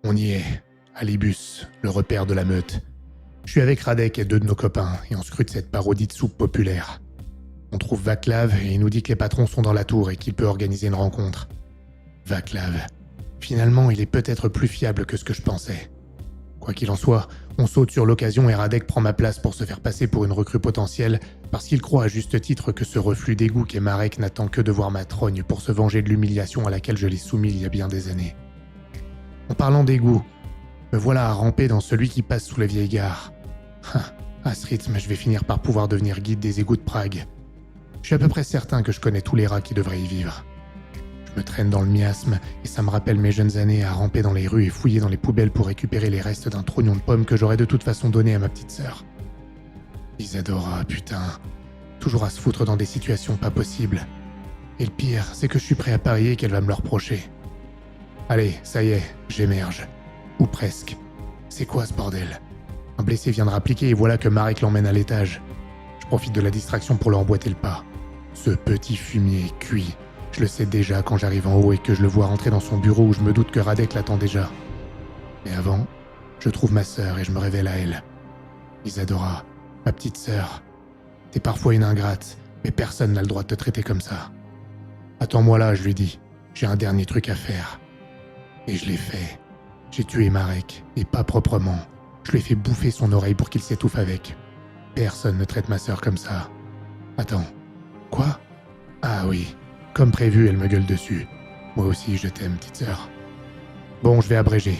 On y est, à Libus, le repère de la meute. Je suis avec Radek et 2 de nos copains, et on scrute cette parodie de soupe populaire. On trouve Vaclav et il nous dit que les patrons sont dans la tour et qu'il peut organiser une rencontre. Vaclav. Finalement, il est peut-être plus fiable que ce que je pensais. Quoi qu'il en soit, on saute sur l'occasion et Radek prend ma place pour se faire passer pour une recrue potentielle parce qu'il croit à juste titre que ce reflux d'égout qu'est Marek n'attend que de voir ma trogne pour se venger de l'humiliation à laquelle je l'ai soumis il y a bien des années. En parlant d'égout, me voilà à ramper dans celui qui passe sous les vieilles gares. À ce rythme, je vais finir par pouvoir devenir guide des égouts de Prague. Je suis à peu près certain que je connais tous les rats qui devraient y vivre. Je me traîne dans le miasme et ça me rappelle mes jeunes années à ramper dans les rues et fouiller dans les poubelles pour récupérer les restes d'un trognon de pomme que j'aurais de toute façon donné à ma petite sœur. Isadora, putain. Toujours à se foutre dans des situations pas possibles. Et le pire, c'est que je suis prêt à parier qu'elle va me le reprocher. Allez, ça y est, j'émerge. Ou presque. C'est quoi ce bordel ? Un blessé vient de rappliquer et voilà que Marek l'emmène à l'étage. Je profite de la distraction pour leur emboîter le pas. Ce petit fumier cuit. Je le sais déjà quand j'arrive en haut et que je le vois rentrer dans son bureau où je me doute que Radek l'attend déjà. Mais avant, je trouve ma sœur et je me révèle à elle. Isadora, ma petite sœur. T'es parfois une ingrate, mais personne n'a le droit de te traiter comme ça. Attends-moi là, je lui dis. J'ai un dernier truc à faire. Et je l'ai fait. J'ai tué Marek, et pas proprement. Je lui ai fait bouffer son oreille pour qu'il s'étouffe avec. Personne ne traite ma sœur comme ça. Attends. Quoi ? Ah oui. Comme prévu, elle me gueule dessus. Moi aussi, je t'aime, petite sœur. Bon, je vais abréger.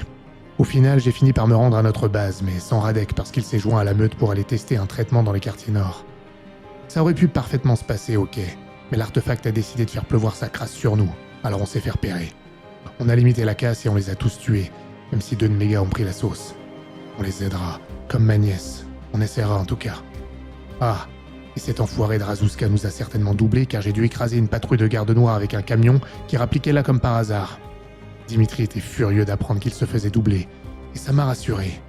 Au final, j'ai fini par me rendre à notre base, mais sans Radek parce qu'il s'est joint à la meute pour aller tester un traitement dans les quartiers nord. Ça aurait pu parfaitement se passer, ok, mais l'artefact a décidé de faire pleuvoir sa crasse sur nous, alors on s'est fait repérer. On a limité la casse et on les a tous tués, même si 2 de mes gars ont pris la sauce. On les aidera, comme ma nièce. On essaiera en tout cas. Ah, et cet enfoiré de Razouska nous a certainement doublés car j'ai dû écraser une patrouille de gardes noirs avec un camion qui rappliquait là comme par hasard. Dimitri était furieux d'apprendre qu'il se faisait doubler, et ça m'a rassuré.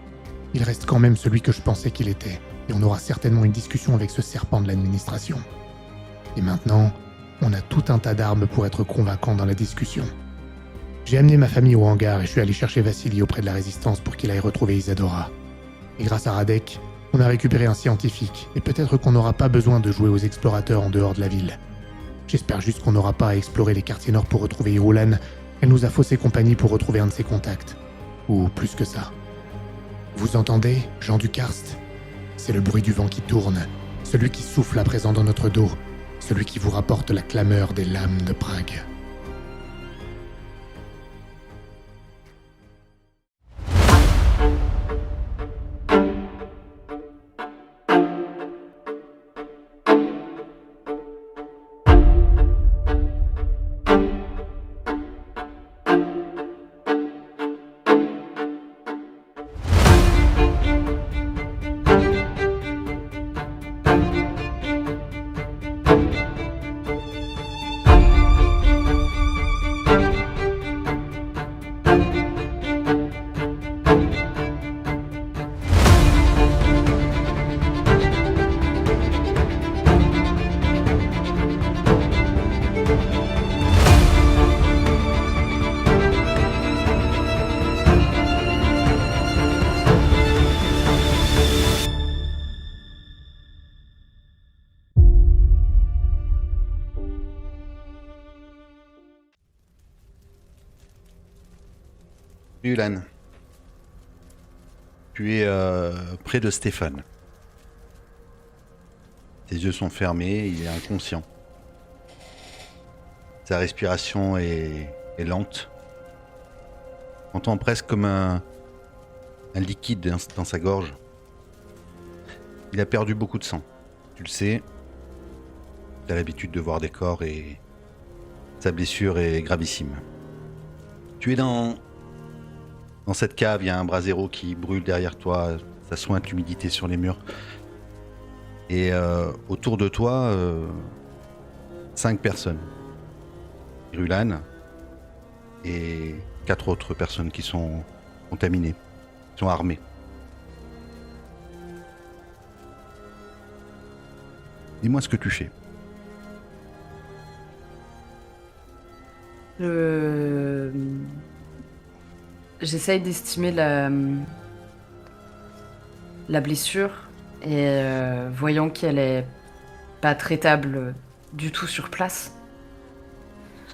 Il reste quand même celui que je pensais qu'il était, et on aura certainement une discussion avec ce serpent de l'administration. Et maintenant, on a tout un tas d'armes pour être convaincants dans la discussion. J'ai amené ma famille au hangar et je suis allé chercher Vassili auprès de la résistance pour qu'il aille retrouver Isadora. Et grâce à Radek, on a récupéré un scientifique, et peut-être qu'on n'aura pas besoin de jouer aux explorateurs en dehors de la ville. J'espère juste qu'on n'aura pas à explorer les quartiers nord pour retrouver Irulan. Elle nous a faussé compagnie pour retrouver un de ses contacts. Ou plus que ça. Vous entendez, Jean du Karst ? C'est le bruit du vent qui tourne, celui qui souffle à présent dans notre dos, celui qui vous rapporte la clameur des lames de Prague. Ulan, tu es près de Stéphane. Ses yeux sont fermés, il est inconscient. Sa respiration est lente. On entend presque comme un liquide dans sa gorge. Il a perdu beaucoup de sang. Tu le sais. Tu as l'habitude de voir des corps et sa blessure est gravissime. Tu es dans cette cave, il y a un brasero qui brûle derrière toi, ça sointe l'humidité sur les murs. Et autour de toi, 5 personnes. Irulan et 4 autres personnes qui sont contaminées, qui sont armées. Dis-moi ce que tu fais. J'essaye d'estimer la blessure et voyant qu'elle est pas traitable du tout sur place,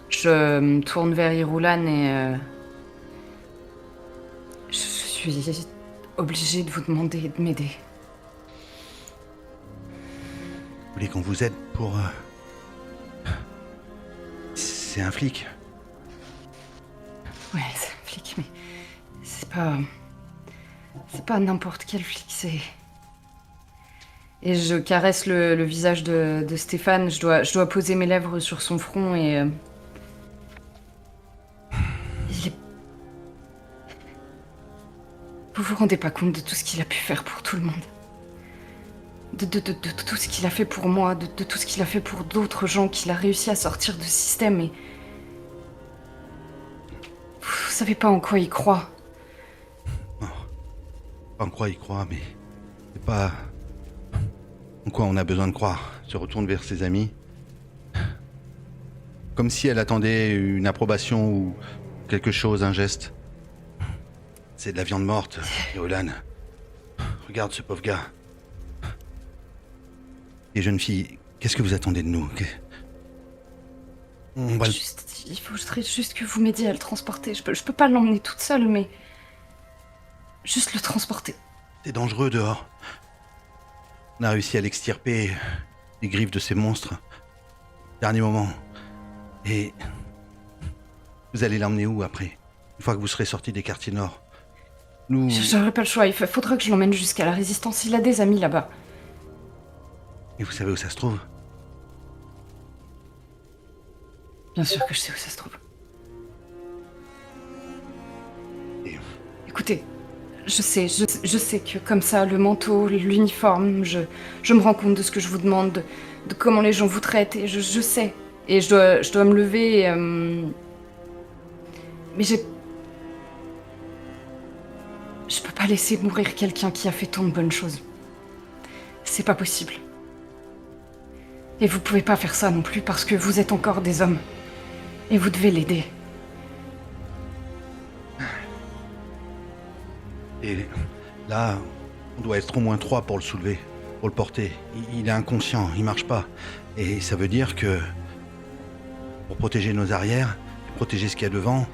je me tourne vers Irulan et je suis obligée de vous demander de m'aider. Vous voulez qu'on vous aide pour... C'est un flic. Ouais, c'est un flic, mais c'est pas n'importe quel flic, c'est... Et je caresse le visage de Stéphane, je dois poser mes lèvres sur son front et... il est... Vous vous rendez pas compte de tout ce qu'il a pu faire pour tout le monde. De tout ce qu'il a fait pour moi, de tout ce qu'il a fait pour d'autres gens, qu'il a réussi à sortir de ce système et... Vous savez pas en quoi il croit. Non, pas en quoi il croit, mais c'est pas en quoi on a besoin de croire. Se retourne vers ses amis, comme si elle attendait une approbation ou quelque chose, un geste. C'est de la viande morte, Yolan. Regarde ce pauvre gars. Les jeunes filles, qu'est-ce que vous attendez de nous? On va le... Il faudrait juste que vous m'aidiez à le transporter. Je peux pas l'emmener toute seule, mais... Juste le transporter. C'est dangereux dehors. On a réussi à l'extirper les griffes de ces monstres. Dernier moment. Et... Vous allez l'emmener où après? Une fois que vous serez sorti des quartiers nord. Nous... J'aurais pas le choix. Il faudra que je l'emmène jusqu'à la Résistance. Il a des amis là-bas. Et vous savez où ça se trouve? Bien sûr que je sais où ça se trouve. Et... Écoutez, je sais que comme ça, le manteau, l'uniforme, je me rends compte de ce que je vous demande, de comment les gens vous traitent, et je sais. Et je dois me lever, et, mais je peux pas laisser mourir quelqu'un qui a fait tant de bonnes choses. C'est pas possible. Et vous pouvez pas faire ça non plus parce que vous êtes encore des hommes. Et vous devez l'aider. Et là, on doit être au moins 3 pour le soulever, pour le porter. Il est inconscient, il marche pas. Et ça veut dire que pour protéger nos arrières, protéger ce qu'il y a devant,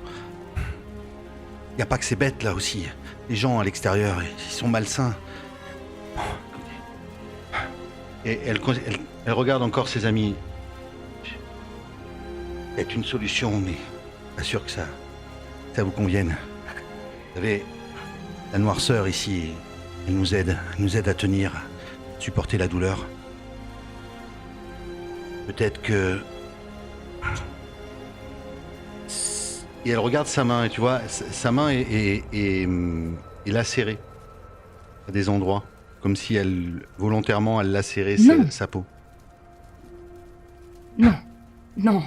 il n'y a pas que ces bêtes là aussi. Les gens à l'extérieur, ils sont malsains. Et elle regarde encore ses amis. C'est une solution, mais pas sûr que ça vous convienne. Vous savez, la noirceur ici, elle nous aide à tenir, à supporter la douleur. Peut-être que... Et elle regarde sa main, et tu vois, sa main est lacérée à des endroits, comme si elle, volontairement, elle lacérait sa peau. Non, non.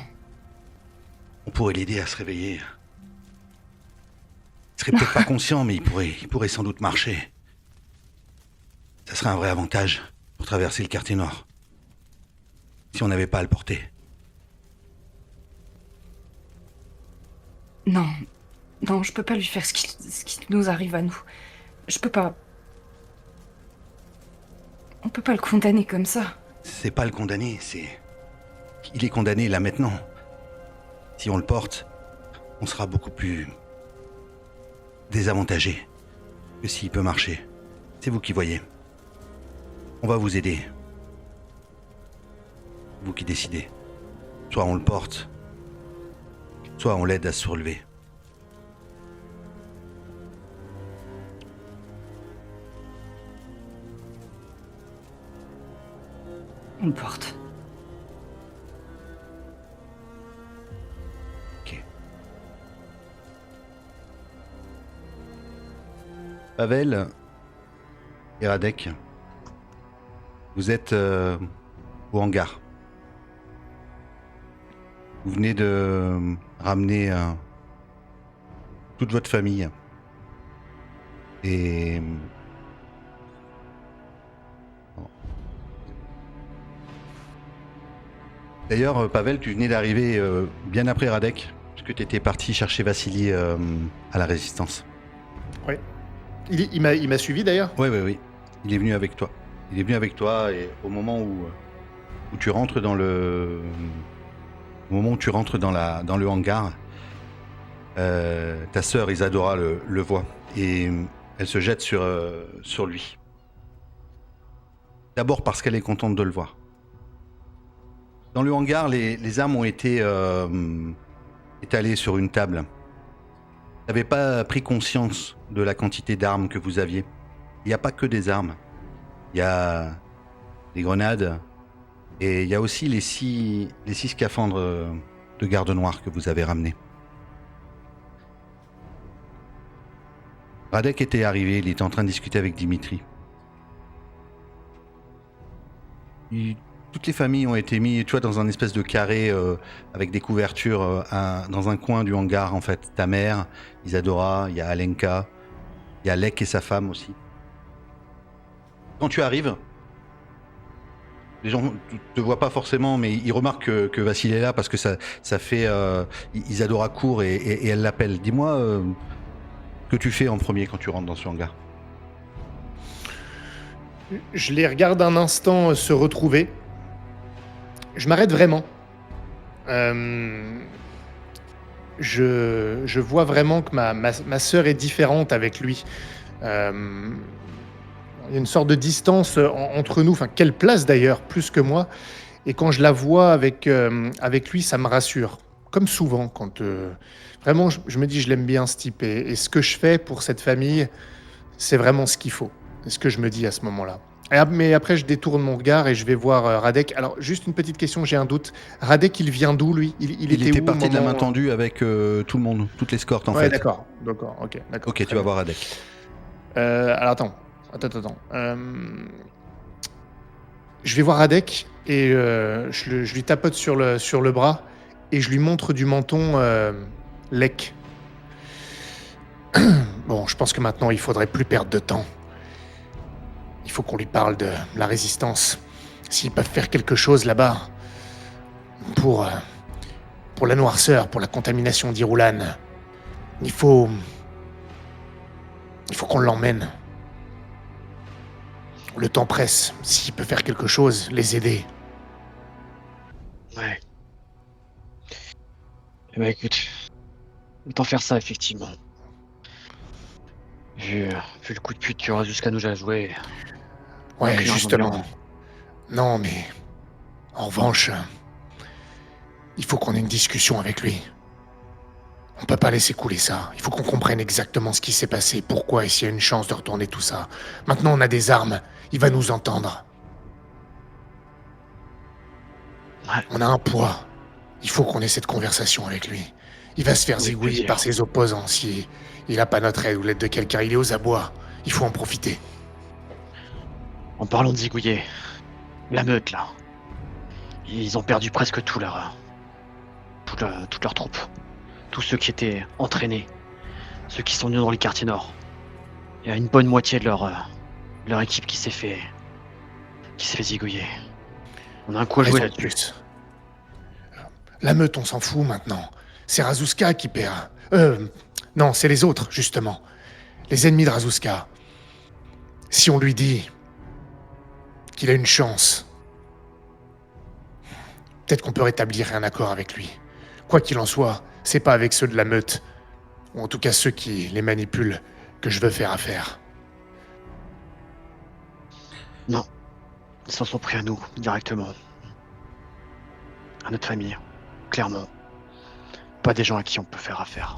On pourrait l'aider à se réveiller. Il serait peut-être pas conscient, mais il pourrait sans doute marcher. Ça serait un vrai avantage pour traverser le quartier nord. Si on n'avait pas à le porter. Non, non, je peux pas lui faire ce qui nous arrive à nous. Je peux pas... On peut pas le condamner comme ça. C'est pas le condamner, c'est... Il est condamné là maintenant. Si on le porte, on sera beaucoup plus... désavantagé que s'il peut marcher. C'est vous qui voyez. On va vous aider. Vous qui décidez. Soit on le porte, soit on l'aide à se relever. On le porte. Ok. Pavel et Radek, vous êtes au hangar. Vous venez de ramener toute votre famille. Et... D'ailleurs, Pavel, tu venais d'arriver bien après Radek, puisque tu étais parti chercher Vassili à la Résistance. Ouais. Il m'a suivi d'ailleurs. Oui, oui, oui. Il est venu avec toi. Il est venu avec toi et au moment où tu rentres dans le... Au moment où tu rentres dans le hangar, ta sœur Isadora le voit et elle se jette sur lui. D'abord parce qu'elle est contente de le voir. Dans le hangar, les armes ont été étalées sur une table. Vous n'avez pas pris conscience de la quantité d'armes que vous aviez. Il n'y a pas que des armes. Il y a des grenades et il y a aussi les six scaphandres de garde noirs que vous avez ramenés. Radek était arrivé, il était en train de discuter avec Dimitri. Toutes les familles ont été mises, tu vois, dans un espèce de carré avec des couvertures dans un coin du hangar, en fait. Ta mère, Isadora, il y a Alenka, il y a Lek et sa femme aussi. Quand tu arrives, les gens ne te voient pas forcément, mais ils remarquent que Vassil est là parce que ça fait... Isadora court et elle l'appelle. Dis-moi ce que tu fais en premier quand tu rentres dans ce hangar. Je les regarde un instant se retrouver. Je m'arrête vraiment. Je vois vraiment que ma sœur est différente avec lui. Il y a une sorte de distance entre nous, enfin qu'elle place d'ailleurs, plus que moi. Et quand je la vois avec lui, ça me rassure. Comme souvent, quand vraiment je me dis je l'aime bien ce type. Et ce que je fais pour cette famille, c'est vraiment ce qu'il faut. C'est ce que je me dis à ce moment-là. Mais après, je détourne mon regard et je vais voir Radek. Alors, juste une petite question, j'ai un doute. Radek, il vient d'où, lui il était où, parti de la moment... main tendue avec tout le monde, toute l'escorte en ouais, fait. D'accord, ok. Ok, tu vas voir Radek. Alors, attends. Je vais voir Radek et je lui tapote sur le bras et je lui montre du menton Lek. Bon, je pense que maintenant, il faudrait plus perdre de temps. Il faut qu'on lui parle de la résistance. S'ils peuvent faire quelque chose là-bas pour la noirceur, pour la contamination d'Irulan, il faut qu'on l'emmène. Le temps presse. S'il peut faire quelque chose, les aider. Ouais. Eh ben écoute, autant faire ça effectivement. Vu le coup de pute que Razuska nous a joué. Ouais, Donc, justement. Non, mais en revanche, il faut qu'on ait une discussion avec lui. On peut pas laisser couler ça. Il faut qu'on comprenne exactement ce qui s'est passé, pourquoi et s'il y a une chance de retourner tout ça. Maintenant, on a des armes. Il va nous entendre. Ouais. On a un poids. Il faut qu'on ait cette conversation avec lui. Il va se faire zigouiller par ses opposants si il a pas notre aide ou l'aide de quelqu'un. Il est aux abois. Il faut en profiter. En parlant de zigouiller, la meute là, ils ont perdu presque toute leur troupe. Tous ceux qui étaient entraînés, ceux qui sont venus dans les quartiers nord. Il y a une bonne moitié de leur équipe qui s'est fait zigouiller. On a un coup à jouer là-dessus. La meute, on s'en fout maintenant. C'est Razuska qui perd. Non, c'est les autres, justement. Les ennemis de Razuska. Si on lui dit qu'il a une chance, peut-être qu'on peut rétablir un accord avec lui. Quoi qu'il en soit, c'est pas avec ceux de la meute, ou en tout cas ceux qui les manipulent, que je veux faire affaire. Non, ils s'en sont pris à nous, directement. À notre famille, clairement. Pas des gens à qui on peut faire affaire.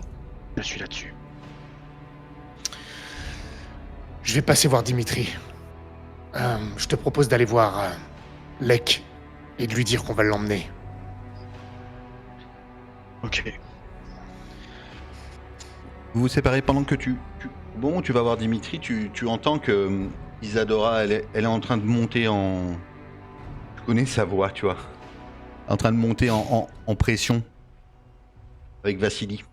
Je suis là-dessus. Je vais passer voir Dimitri. Je te propose d'aller voir Lek et de lui dire qu'on va l'emmener. Ok. Vous vous séparez pendant que tu vas voir Dimitri, tu entends que Isadora, elle est en train de monter en... Tu connais sa voix, tu vois. En train de monter en pression avec Vassili.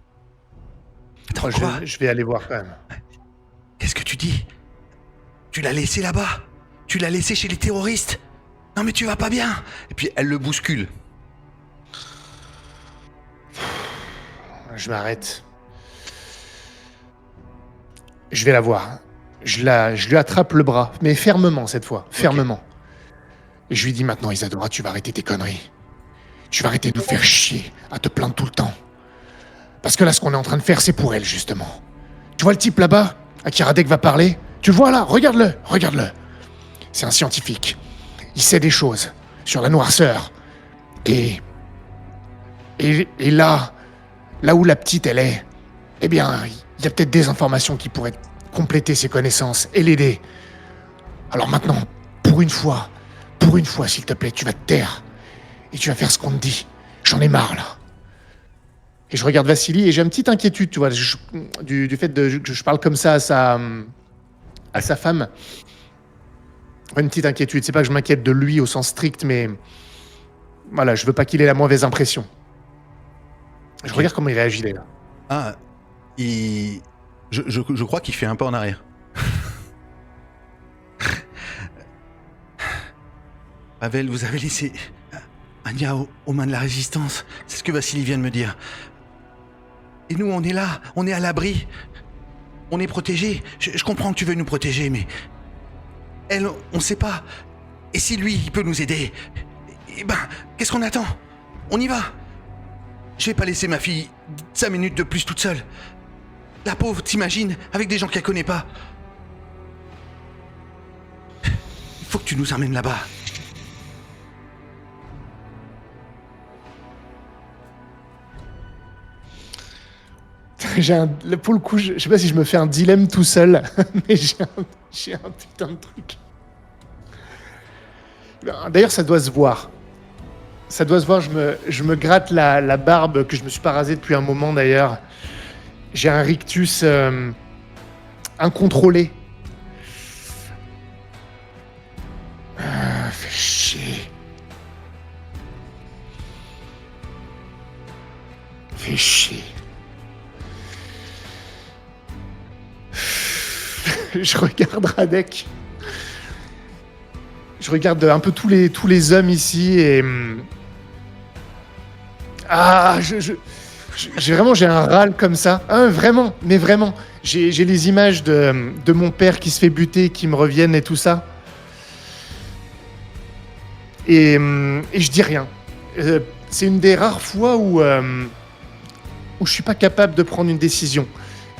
Attends, quoi ? Je vais aller voir quand même. Qu'est-ce que tu dis ? Tu l'as laissé là-bas ? Tu l'as laissé chez les terroristes ? Non mais tu vas pas bien ! Et puis elle le bouscule. Je m'arrête. Je vais la voir. Je lui attrape le bras, mais fermement cette fois, fermement. Et je lui dis maintenant, Isadora, tu vas arrêter tes conneries. Tu vas arrêter de nous faire chier, à te plaindre tout le temps. Parce que là, ce qu'on est en train de faire, c'est pour elle, justement. Tu vois le type là-bas, à qui Radek va parler? Tu le vois là? Regarde-le, regarde-le. C'est un scientifique. Il sait des choses sur la noirceur. Et là où la petite, elle est, eh bien, il y a peut-être des informations qui pourraient compléter ses connaissances et l'aider. Alors maintenant, pour une fois, s'il te plaît, tu vas te taire. Et tu vas faire ce qu'on te dit. J'en ai marre, là. Et je regarde Vassili et j'ai une petite inquiétude, tu vois, du fait que je parle comme ça à sa femme. Une petite inquiétude. C'est pas que je m'inquiète de lui au sens strict, mais voilà, je veux pas qu'il ait la mauvaise impression. Je regarde comment il réagit, là. Ah, je crois qu'il fait un pas en arrière. Pavel, vous avez laissé Anya aux mains de la résistance. C'est ce que Vassili vient de me dire. Et nous, on est là, on est à l'abri. On est protégés. Je comprends que tu veux nous protéger, mais... Elle, on sait pas. Et si lui, il peut nous aider, eh ben, qu'est-ce qu'on attend? On y va. Je vais pas laisser ma fille 5 minutes de plus toute seule. La pauvre, t'imagines, avec des gens qu'elle connaît pas. Il faut que tu nous emmènes là-bas. Pour le coup, je sais pas si je me fais un dilemme tout seul, mais j'ai un putain de truc. D'ailleurs, ça doit se voir. Ça doit se voir, je me gratte la barbe que je me suis pas rasée depuis un moment d'ailleurs. J'ai un rictus incontrôlé. Fais chier. Fais chier. Je regarde Radek. Je regarde un peu tous les hommes ici et... j'ai un râle comme ça. Ah, vraiment, mais vraiment. J'ai les images de mon père qui se fait buter, qui me reviennent et tout ça. Et je dis rien. C'est une des rares fois où je suis pas capable de prendre une décision.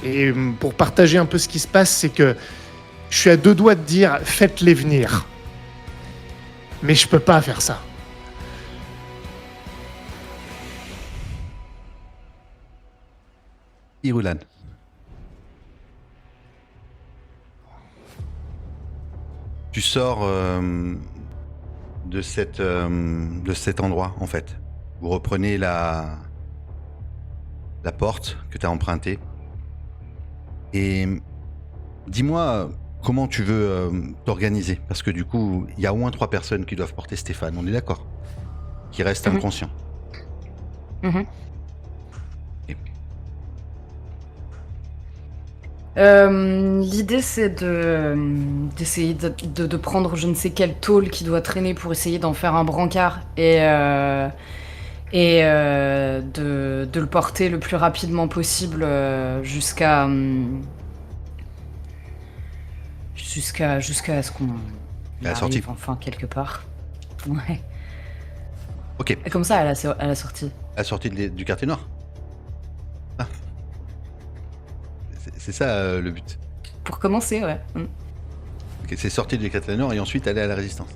Et pour partager un peu ce qui se passe, c'est que je suis à 2 doigts de dire « faites-les venir ». Mais je peux pas faire ça. Irulan. Tu sors de cet endroit, en fait. Vous reprenez la porte que tu as empruntée. Et dis-moi comment tu veux t'organiser. Parce que du coup, il y a au moins 3 personnes qui doivent porter Stéphane, on est d'accord? Qui restent inconscients. Mhm. Et- L'idée, c'est d'essayer de prendre je ne sais quel tôle qui doit traîner pour essayer d'en faire un brancard et de le porter le plus rapidement possible jusqu'à ce qu'on À la sortie. arrive enfin quelque part. Ouais. Ok, Et comme ça, à la sortie. à la sortie du quartier nord. Ah. C'est ça le but. Pour commencer, ouais. Ok, c'est sortir du quartier nord et ensuite aller à la résistance.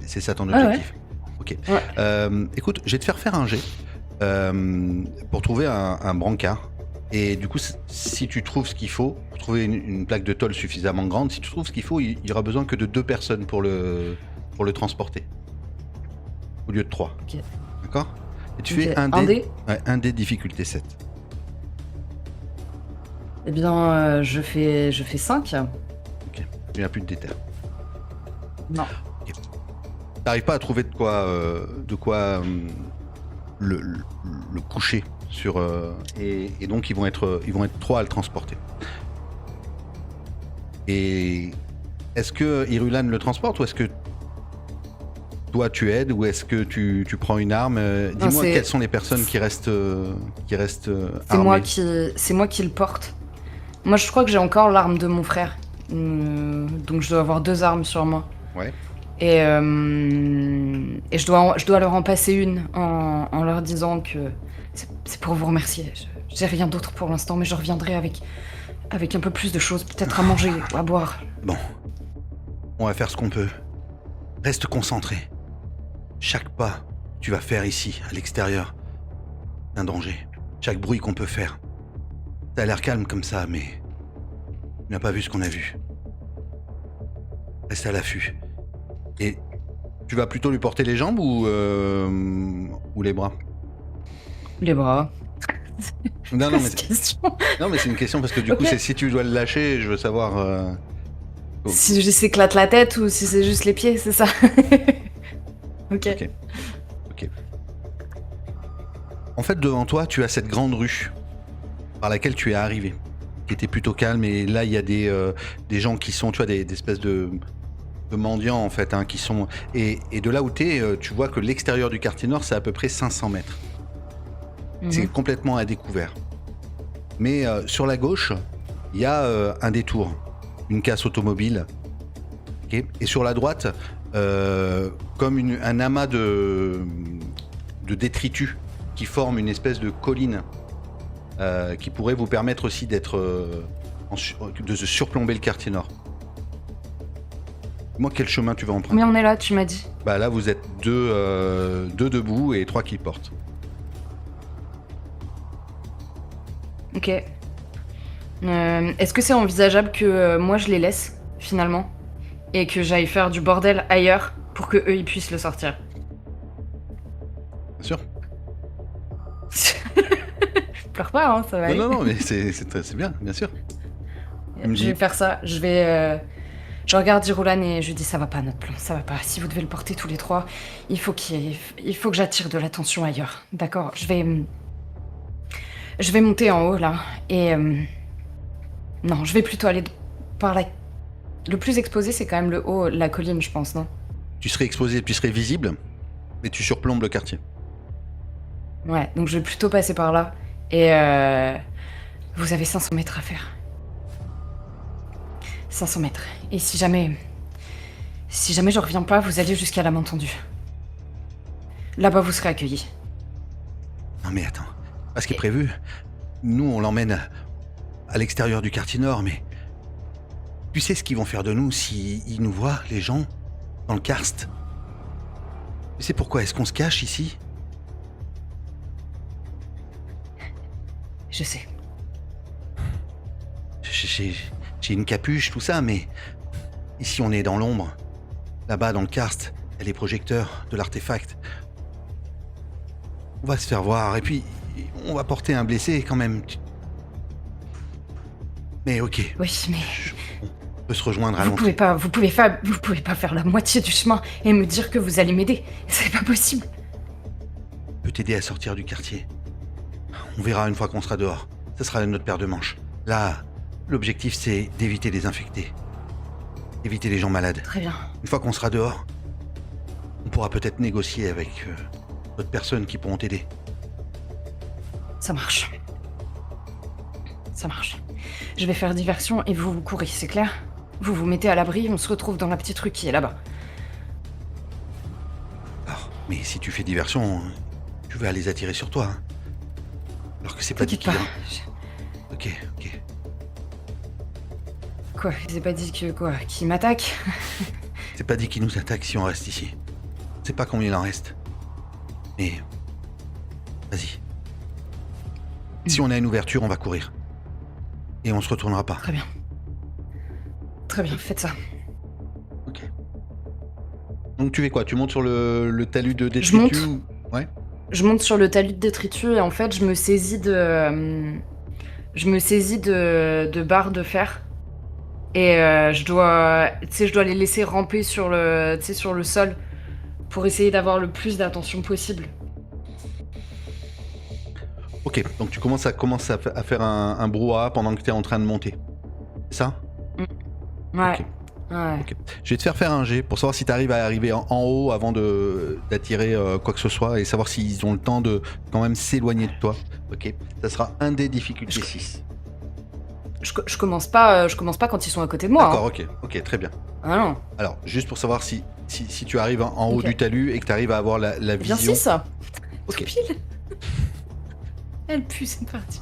C'est ça ton Ah objectif. Ok. Ouais. Écoute, je vais te faire un jet pour trouver un brancard. Et du coup, si tu trouves ce qu'il faut, pour trouver une plaque de tôle suffisamment grande, si tu trouves ce qu'il faut, il y aura besoin que de 2 personnes pour le transporter. Au lieu de 3. Ok. D'accord? Et tu Ok. fais un Un dé. dé. Ouais, un dé difficulté 7. Eh bien, je fais 5. Ok. Il n'y a plus de déter. Non. T'arrives pas à trouver de quoi le coucher sur et donc ils vont être 3 à le transporter. Et est-ce que Irulan le transporte ou est-ce que toi tu aides ou est-ce que tu prends une arme? Dis-moi quelles sont les personnes qui restent C'est armées. moi qui le porte. Moi, je crois que j'ai encore l'arme de mon frère. Donc, je dois avoir 2 armes sur moi. Ouais. Et je dois leur en passer une en leur disant que c'est pour vous remercier. J'ai rien d'autre pour l'instant, mais je reviendrai avec un peu plus de choses, peut-être à manger ou à boire. Bon. On va faire ce qu'on peut. Reste concentré. Chaque pas que tu vas faire ici, à l'extérieur, c'est un danger. Chaque bruit qu'on peut faire. Ça a l'air calme comme ça, mais tu n'as pas vu ce qu'on a vu. Reste à l'affût. Et tu vas plutôt lui porter les jambes ou les bras? Les bras. Non, non, mais Cette question. non, mais c'est une question parce que du coup, Ok. c'est si tu dois le lâcher, je veux savoir. Si je s'éclate la tête ou si c'est juste les pieds, c'est ça. Ok. Ok. En fait, devant toi, tu as cette grande rue par laquelle tu es arrivé, qui était plutôt calme. Et là, il y a des gens qui sont, tu vois, des espèces de mendiants en fait, hein, qui sont. Et de là où t'es, tu vois que l'extérieur du quartier nord, c'est à peu près 500 mètres. C'est complètement à découvert. Mais sur la gauche, il y a un détour, une casse automobile. Okay, et sur la droite, comme un amas de détritus qui forme une espèce de colline qui pourrait vous permettre aussi d'être de se surplomber le quartier nord. Moi, quel chemin tu vas emprunter? Mais on est là, tu m'as dit. Bah là, vous êtes deux debout et 3 qui portent. Ok. Est-ce que c'est envisageable que moi je les laisse, finalement, et que j'aille faire du bordel ailleurs pour que eux ils puissent le sortir? Bien sûr. Pleure pas, hein, ça va aller. Non, mais c'est bien, bien sûr. Je vais faire ça. Je regarde Irulan et je lui dis ça va pas notre plan, ça va pas. Si vous devez le porter tous les 3, il faut que j'attire de l'attention ailleurs. D'accord. Je vais monter en haut là et non, je vais plutôt aller par là. Le plus exposé, c'est quand même le haut, la colline, je pense, non? Tu serais exposé, tu serais visible, mais tu surplombes le quartier. Ouais, donc je vais plutôt passer par là. Et vous avez 500 mètres à faire. 500 mètres. Et si jamais je reviens pas, vous allez jusqu'à la main tendue. Là-bas, vous serez accueillis. Non mais attends, pas ce qui est prévu. Nous, on l'emmène à l'extérieur du quartier nord, mais tu sais ce qu'ils vont faire de nous s'ils nous voient, les gens, dans le karst? Tu sais pourquoi est-ce qu'on se cache ici? Je sais. J'ai une capuche, tout ça, mais ici on est dans l'ombre. Là-bas, dans le karst, il y a les projecteurs de l'artefact. On va se faire voir, et puis on va porter un blessé quand même. Mais ok, Oui, mais on peut se rejoindre à vous l'entrée. pouvez pas faire la moitié du chemin et me dire que vous allez m'aider. C'est pas possible. On peut t'aider à sortir du quartier. On verra une fois qu'on sera dehors. Ce sera notre paire de manches. Là, l'objectif c'est d'éviter les infectés. Éviter les gens malades. Très bien. Une fois qu'on sera dehors, on pourra peut-être négocier avec d'autres personnes qui pourront t'aider. Ça marche. Ça marche. Je vais faire diversion et vous courez, c'est clair? Vous vous mettez à l'abri, on se retrouve dans la petite rue qui est là-bas. Alors, mais si tu fais diversion, tu vas les attirer sur toi. Hein. Alors que c'est pas dit T'inquiète qu'ils... pas. Ok. Quoi? Je vous ai pas dit que quoi? Qu'ils m'attaquent? C'est pas dit qu'ils nous attaquent si on reste ici. Je sais pas combien il en reste. Mais... Vas-y. Si on a une ouverture, on va courir. Et on se retournera pas. Très bien. Très bien, faites ça. Ok. Donc tu fais quoi? Tu montes sur le talus de Je monte. détritus Ouais. Je monte sur le talus de détritus et en fait, je me saisis de barres de fer. Et je dois les laisser ramper sur le sol pour essayer d'avoir le plus d'attention possible. Ok, donc tu commences à faire un brouhaha pendant que tu es en train de monter. C'est ça? Ouais. Ok. Ouais. Ok. Je vais te faire faire un jet pour savoir si tu arrives à arriver en haut avant d'attirer quoi que ce soit et savoir s'ils ont le temps de quand même s'éloigner de toi. Ok. Ça sera un des difficultés 6. je commence pas quand ils sont à côté de moi. D'accord, Hein. ok, très bien. Ah non. Alors, juste pour savoir si tu arrives en haut Ok. du talus et que tu arrives à avoir la Bien vision. 6. Ok. Tout pile. Elle pue, c'est parti.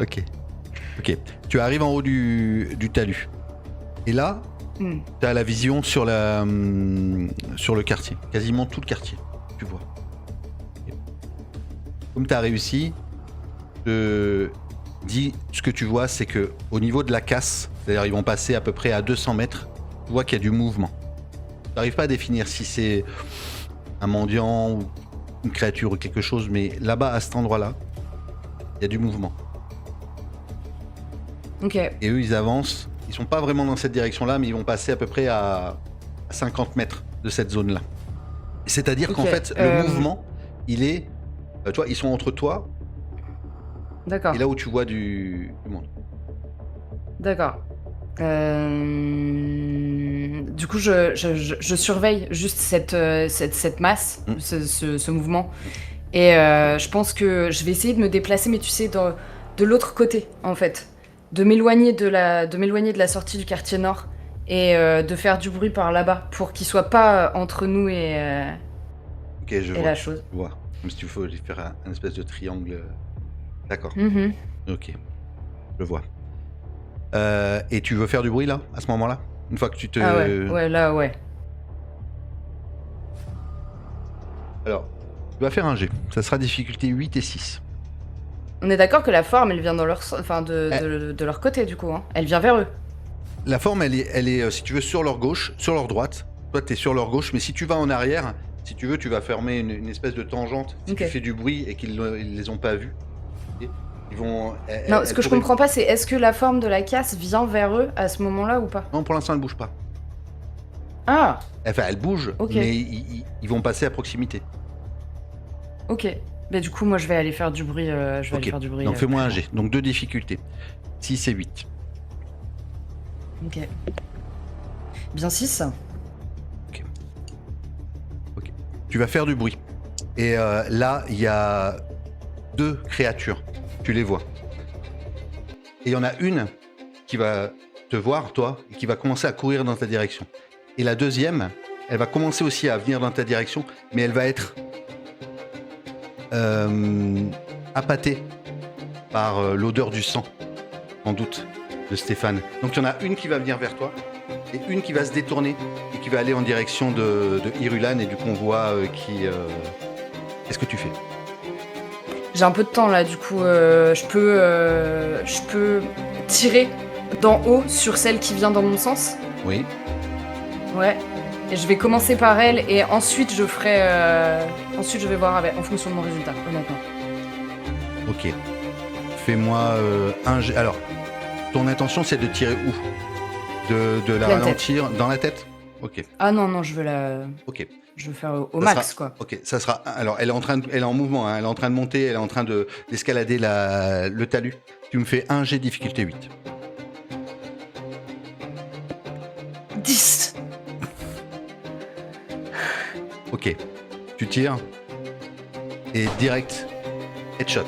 Ok. Tu arrives en haut du talus. Et là, Hmm. tu as la vision sur le quartier. Quasiment tout le quartier, tu vois. Comme tu as réussi, je dis ce que tu vois, c'est que au niveau de la casse, c'est-à-dire ils vont passer à peu près à 200 mètres, tu vois qu'il y a du mouvement. Tu n'arrives pas à définir si c'est un mendiant ou une créature ou quelque chose, mais là-bas, à cet endroit-là, il y a du mouvement. Ok. Et eux, ils avancent. Ils sont pas vraiment dans cette direction-là, mais ils vont passer à peu près à 50 mètres de cette zone-là. C'est-à-dire qu'en Ok, fait, le mouvement, il est... tu vois, ils sont entre toi D'accord. et là où tu vois du monde. D'accord. Du coup, je surveille juste cette masse, Mm. ce mouvement. Et je pense que je vais essayer de me déplacer, mais tu sais, de l'autre côté, en fait. De m'éloigner de la sortie du quartier nord. Et de faire du bruit par là-bas, pour qu'il soit pas entre nous et Ok, je vois. la chose. Je vois. Comme si tu faut faire un espèce de triangle. D'accord. Mhm. Ok, je vois. Et tu veux faire du bruit là, à ce moment-là? Une fois que tu te... Ah ouais, là, ouais. Alors, tu vas faire un G. Ça sera difficulté 8 et 6. On est d'accord que la forme, elle vient dans leur, enfin, Eh. de leur côté, du coup. Hein. Elle vient vers eux. La forme, elle est, si tu veux, sur leur gauche, sur leur droite. Toi, tu es sur leur gauche, mais si tu vas en arrière, si tu veux, tu vas fermer une espèce de tangente. Si Ok. tu fais du bruit et qu'ils les ont pas vus, ils vont... Non, ce que je comprends pas, c'est est-ce que la forme de la casse vient vers eux à ce moment-là ou pas? Non, pour l'instant, elle bouge pas. Ah, Enfin, elle bouge, Ok. mais ils vont passer à proximité. ok. Bah du coup, moi, je vais aller faire du bruit. Je vais Ok, aller faire du bruit. donc fais-moi un plus G. Donc 2 difficultés. 6 et 8. loin. Ok. Bien 6. Tu vas faire du bruit. Et là, il y a 2 créatures. Tu les vois. Et il y en a une qui va te voir, toi, et qui va commencer à courir dans ta direction. Et la deuxième, elle va commencer aussi à venir dans ta direction, mais elle va être appâtée par l'odeur du sang, sans doute, de Stéphane. Donc il y en a une qui va venir vers toi, et une qui va se détourner, et qui va aller en direction de Irulan et du convoi qui... Qu'est-ce que tu fais? J'ai un peu de temps là, du coup, je peux tirer d'en haut sur celle qui vient dans mon sens. Oui. Ouais. Et je vais commencer par elle et ensuite je ferai. Ensuite je vais voir en fonction de mon résultat, honnêtement. Ok. Fais-moi un jet. Alors, ton intention, c'est de tirer où? De la Pleine ralentir dans la tête? Ok. Ah non, je veux Ok. je veux faire au Ça max sera- quoi. Ok, ça sera. Alors, elle est en mouvement, hein, elle est en train de monter, elle est en train d'escalader le talus. Tu me fais un jet difficulté 8. 10. Ok. Tu tires. Et direct, headshot.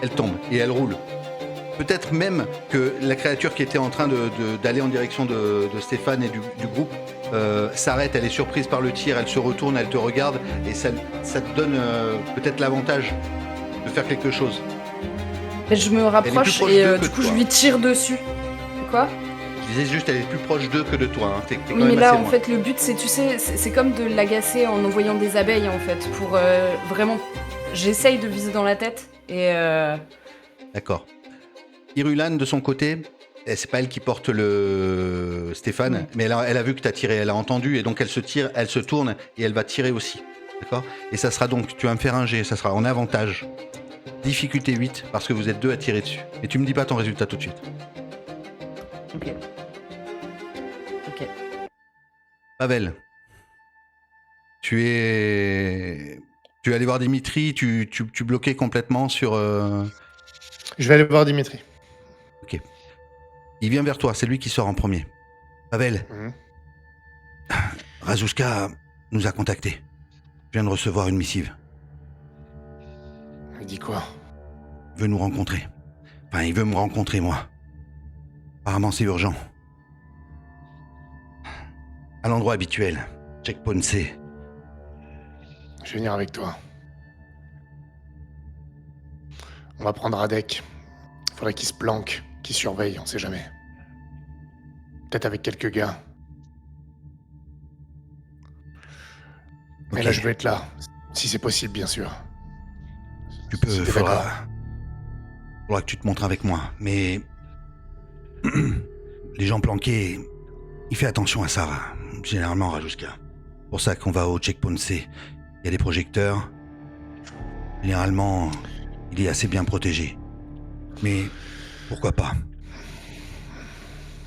Elle tombe et elle roule. Peut-être même que la créature qui était en train d'aller en direction de Stéphane et du groupe s'arrête, elle est surprise par le tir, elle se retourne, elle te regarde et ça te donne peut-être l'avantage de faire quelque chose. Et je me rapproche proche et d'eux que du coup de je toi. lui tire dessus. Quoi? Je disais juste, elle est plus proche d'eux que de toi. Hein. T'es quand Oui, mais même là assez en loin. fait le but c'est, tu sais, c'est comme de l'agacer en envoyant des abeilles en fait. Pour vraiment. J'essaye de viser dans la tête et. D'accord. Irulan, de son côté, c'est pas elle qui porte le Stéphane, Ouais. mais elle a vu que tu as tiré, elle a entendu, et donc elle se tourne et elle va tirer aussi. D'accord? Et ça sera donc, tu vas me faire un G, ça sera en avantage. Difficulté 8, parce que vous êtes 2 à tirer dessus. Et tu me dis pas ton résultat tout de suite. Ok. Ok. Pavel, tu es allé voir Dimitri, tu bloquais complètement sur... Je vais aller voir Dimitri. Il vient vers toi, c'est lui qui sort en premier. Pavel, Mhm. Razushka nous a contactés. Je viens de recevoir une missive. Il dit quoi? Veut nous rencontrer. Enfin, il veut me rencontrer, moi. Apparemment, c'est urgent. À l'endroit habituel. Checkpoint C. Je vais venir avec toi. On va prendre Radek. Faudrait qu'il se planque, qu'il surveille, on sait jamais. Peut-être avec quelques gars. Mais Ok. là, je veux être là. Si c'est possible, bien sûr. Tu peux, Si t'es faudra que tu te montres avec moi. Mais les gens planqués, il fait attention à ça, généralement, Rajuska. C'est pour ça qu'on va au checkpoint C. Il y a des projecteurs. Généralement, il est assez bien protégé. Mais pourquoi pas?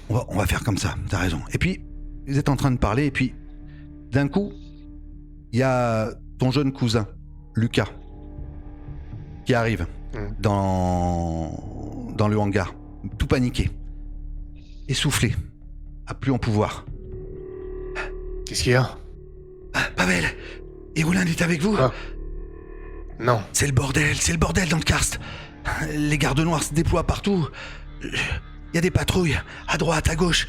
On va faire comme ça, t'as raison. Et puis, vous êtes en train de parler, et puis, d'un coup, il y a ton jeune cousin, Lucas, qui arrive dans le hangar, tout paniqué, essoufflé, à plus en pouvoir. Qu'est-ce qu'il y a? Pavel, Irulan est avec vous? Ah. Non. C'est le bordel dans le karst. Les gardes noirs se déploient partout. Il y a des patrouilles, à droite, à gauche.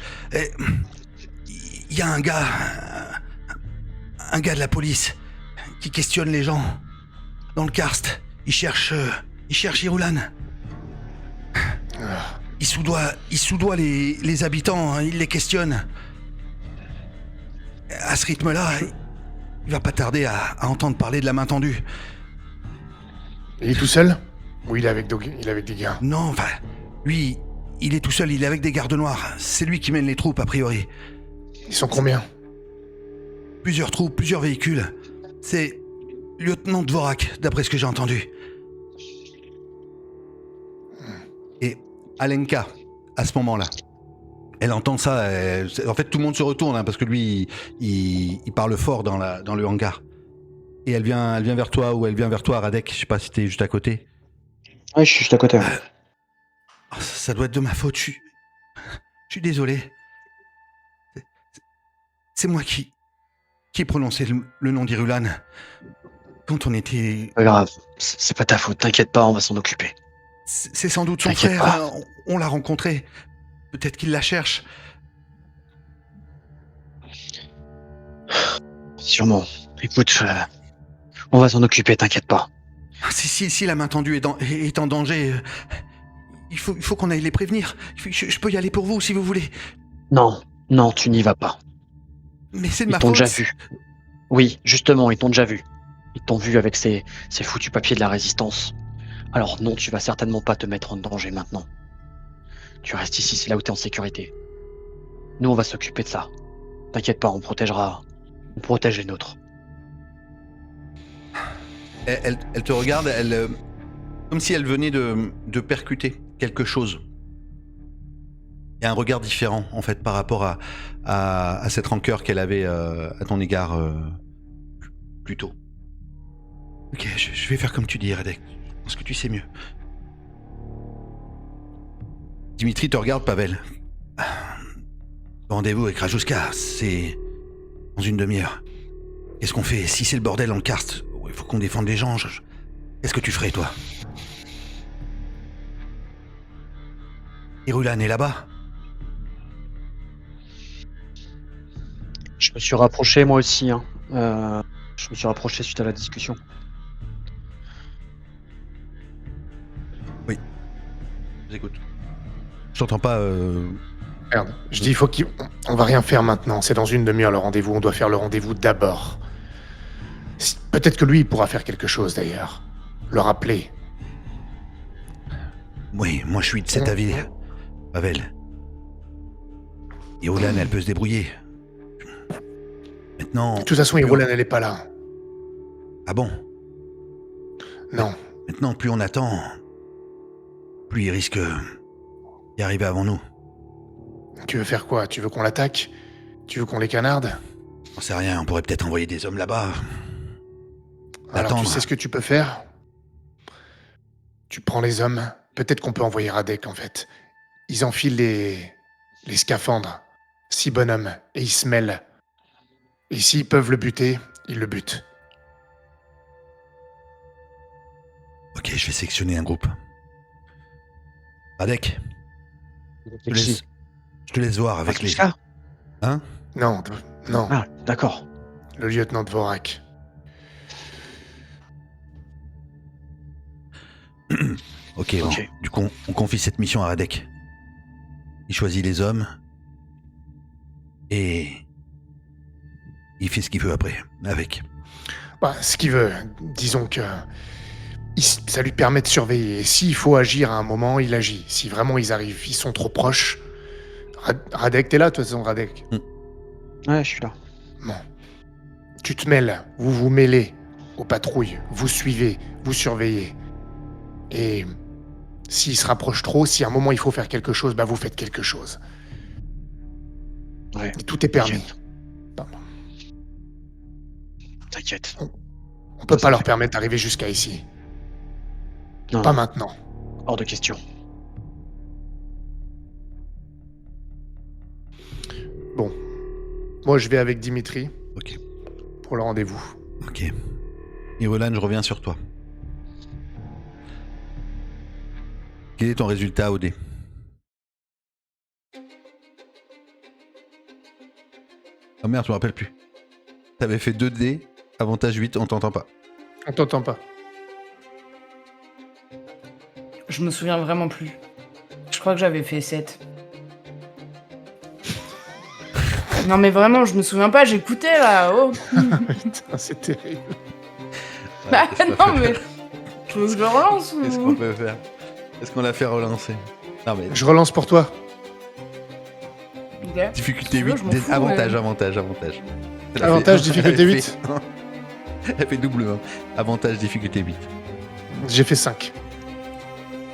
Il y a un gars de la police, qui questionne les gens. Dans le karst, il cherche Irulan. Il soudoie les habitants, hein, il les questionne. À ce rythme-là, il va pas tarder à entendre parler de la main tendue. Il est tout seul? Ou il est avec des gars? Non, enfin, lui, il est tout seul, il est avec des gardes noirs. C'est lui qui mène les troupes, a priori. Ils sont combien? Plusieurs troupes, plusieurs véhicules. C'est lieutenant Dvorak, d'après ce que j'ai entendu. Et Alenka, à ce moment-là, elle entend ça. En fait, tout le monde se retourne, hein, parce que lui, il parle fort dans le hangar. Et elle vient vers toi, ou elle vient vers toi, Radek. Je sais pas si t'es juste à côté. Ouais, je suis juste à côté. Ça doit être de ma faute, je suis désolé. C'est moi qui ai prononcé le nom d'Irulan quand on était... Pas grave, c'est pas ta faute, t'inquiète pas, on va s'en occuper. C'est sans doute son T'inquiète frère, pas. hein, on l'a rencontré. Peut-être qu'il la cherche. Sûrement. Écoute, on va s'en occuper, t'inquiète pas. Si la main tendue est en danger, il faut qu'on aille les prévenir. Je peux y aller pour vous, si vous voulez. Non, tu n'y vas pas. Mais c'est de Ils ma t'ont faute. déjà vu. Oui, justement, ils t'ont déjà vu. Ils t'ont vu avec ces foutus papiers de la résistance. Alors non, tu vas certainement pas te mettre en danger maintenant. Tu restes ici, c'est là où t'es en sécurité. Nous, on va s'occuper de ça. T'inquiète pas, on protège les nôtres. Elle te regarde, comme si elle venait de percuter quelque chose. Il y a un regard différent, en fait, par rapport à cette rancœur qu'elle avait à ton égard plus tôt. Ok, je vais faire comme tu dis, Radek. Je pense que tu sais mieux. Dimitri te regarde, Pavel. Rendez-vous avec Rajuska, c'est dans une demi-heure. Qu'est-ce qu'on fait? Si c'est le bordel dans le karst, il faut qu'on défende les gens. Qu'est-ce que tu ferais, toi? Irulan est là-bas? Je me suis rapproché moi aussi. Hein. Je me suis rapproché suite à la discussion. Oui. J'écoute. Je t'entends pas. Merde. Je dis, on va rien faire maintenant. C'est dans une demi-heure le rendez-vous. On doit faire le rendez-vous d'abord. Peut-être que lui, il pourra faire quelque chose d'ailleurs. Le rappeler. Oui, moi je suis de cet avis, Pavel. Irulan, elle peut se débrouiller. Maintenant. De toute façon, Irulan, elle est pas là. Ah bon? Non. Maintenant, plus on attend, plus il risque d'y arriver avant nous. Tu veux faire quoi? Tu veux qu'on l'attaque? Tu veux qu'on les canarde? On sait rien, on pourrait peut-être envoyer des hommes là-bas. Alors Attendre. tu sais ce que tu peux faire? Tu prends les hommes. Peut-être qu'on peut envoyer Radek en fait. Ils enfilent les scaphandres. 6 bonhommes. Et ils se mêlent. Et s'ils peuvent le buter, ils le butent. Ok, je vais sélectionner un groupe. Radek, je te laisse voir avec les... ça. Hein? Non, non, Ah, d'accord. le lieutenant de Vorak. Ok, bon. Ok. Du coup, on confie cette mission à Radek. Il choisit les hommes. Et... il fait ce qu'il veut après, avec. Bah, ce qu'il veut, disons que ça lui permet de surveiller. Et s'il faut agir à un moment, il agit. Si vraiment ils arrivent, ils sont trop proches. Radek, t'es là, de toute façon, Radek. Ouais, je suis là. Bon. Tu te mêles, vous vous mêlez aux patrouilles, vous suivez, vous surveillez. Et s'ils se rapprochent trop, si à un moment il faut faire quelque chose, bah vous faites quelque chose. Ouais. Et tout est permis. T'inquiète. On peut Ça, pas ça leur fait. permettre d'arriver jusqu'à ici. Non, Pas non, maintenant. hors de question. Bon. Moi, je vais avec Dimitri Ok. pour le rendez-vous. Ok. Irulan, je reviens sur toi. Quel est ton résultat au dé? Oh merde, je me rappelle plus. T'avais fait 2 dés, avantage 8, on t'entend pas. On t'entend pas. Je me souviens vraiment plus. Je crois que j'avais fait 7. Non mais vraiment, je me souviens pas, j'écoutais là. Oh. Putain, c'est terrible. Bah non mais... Tu veux que je relance ou... Qu'est-ce qu'on peut faire? Est-ce qu'on l'a fait relancer? Non mais... Je relance pour toi. Ok. difficulté Si tu veux, 8, je m'en fous, avantage, mais- avantage. Elle a Avantage, fait- difficulté elle 8. fait- Elle fait double 1. Avantage, difficulté 8. J'ai fait 5.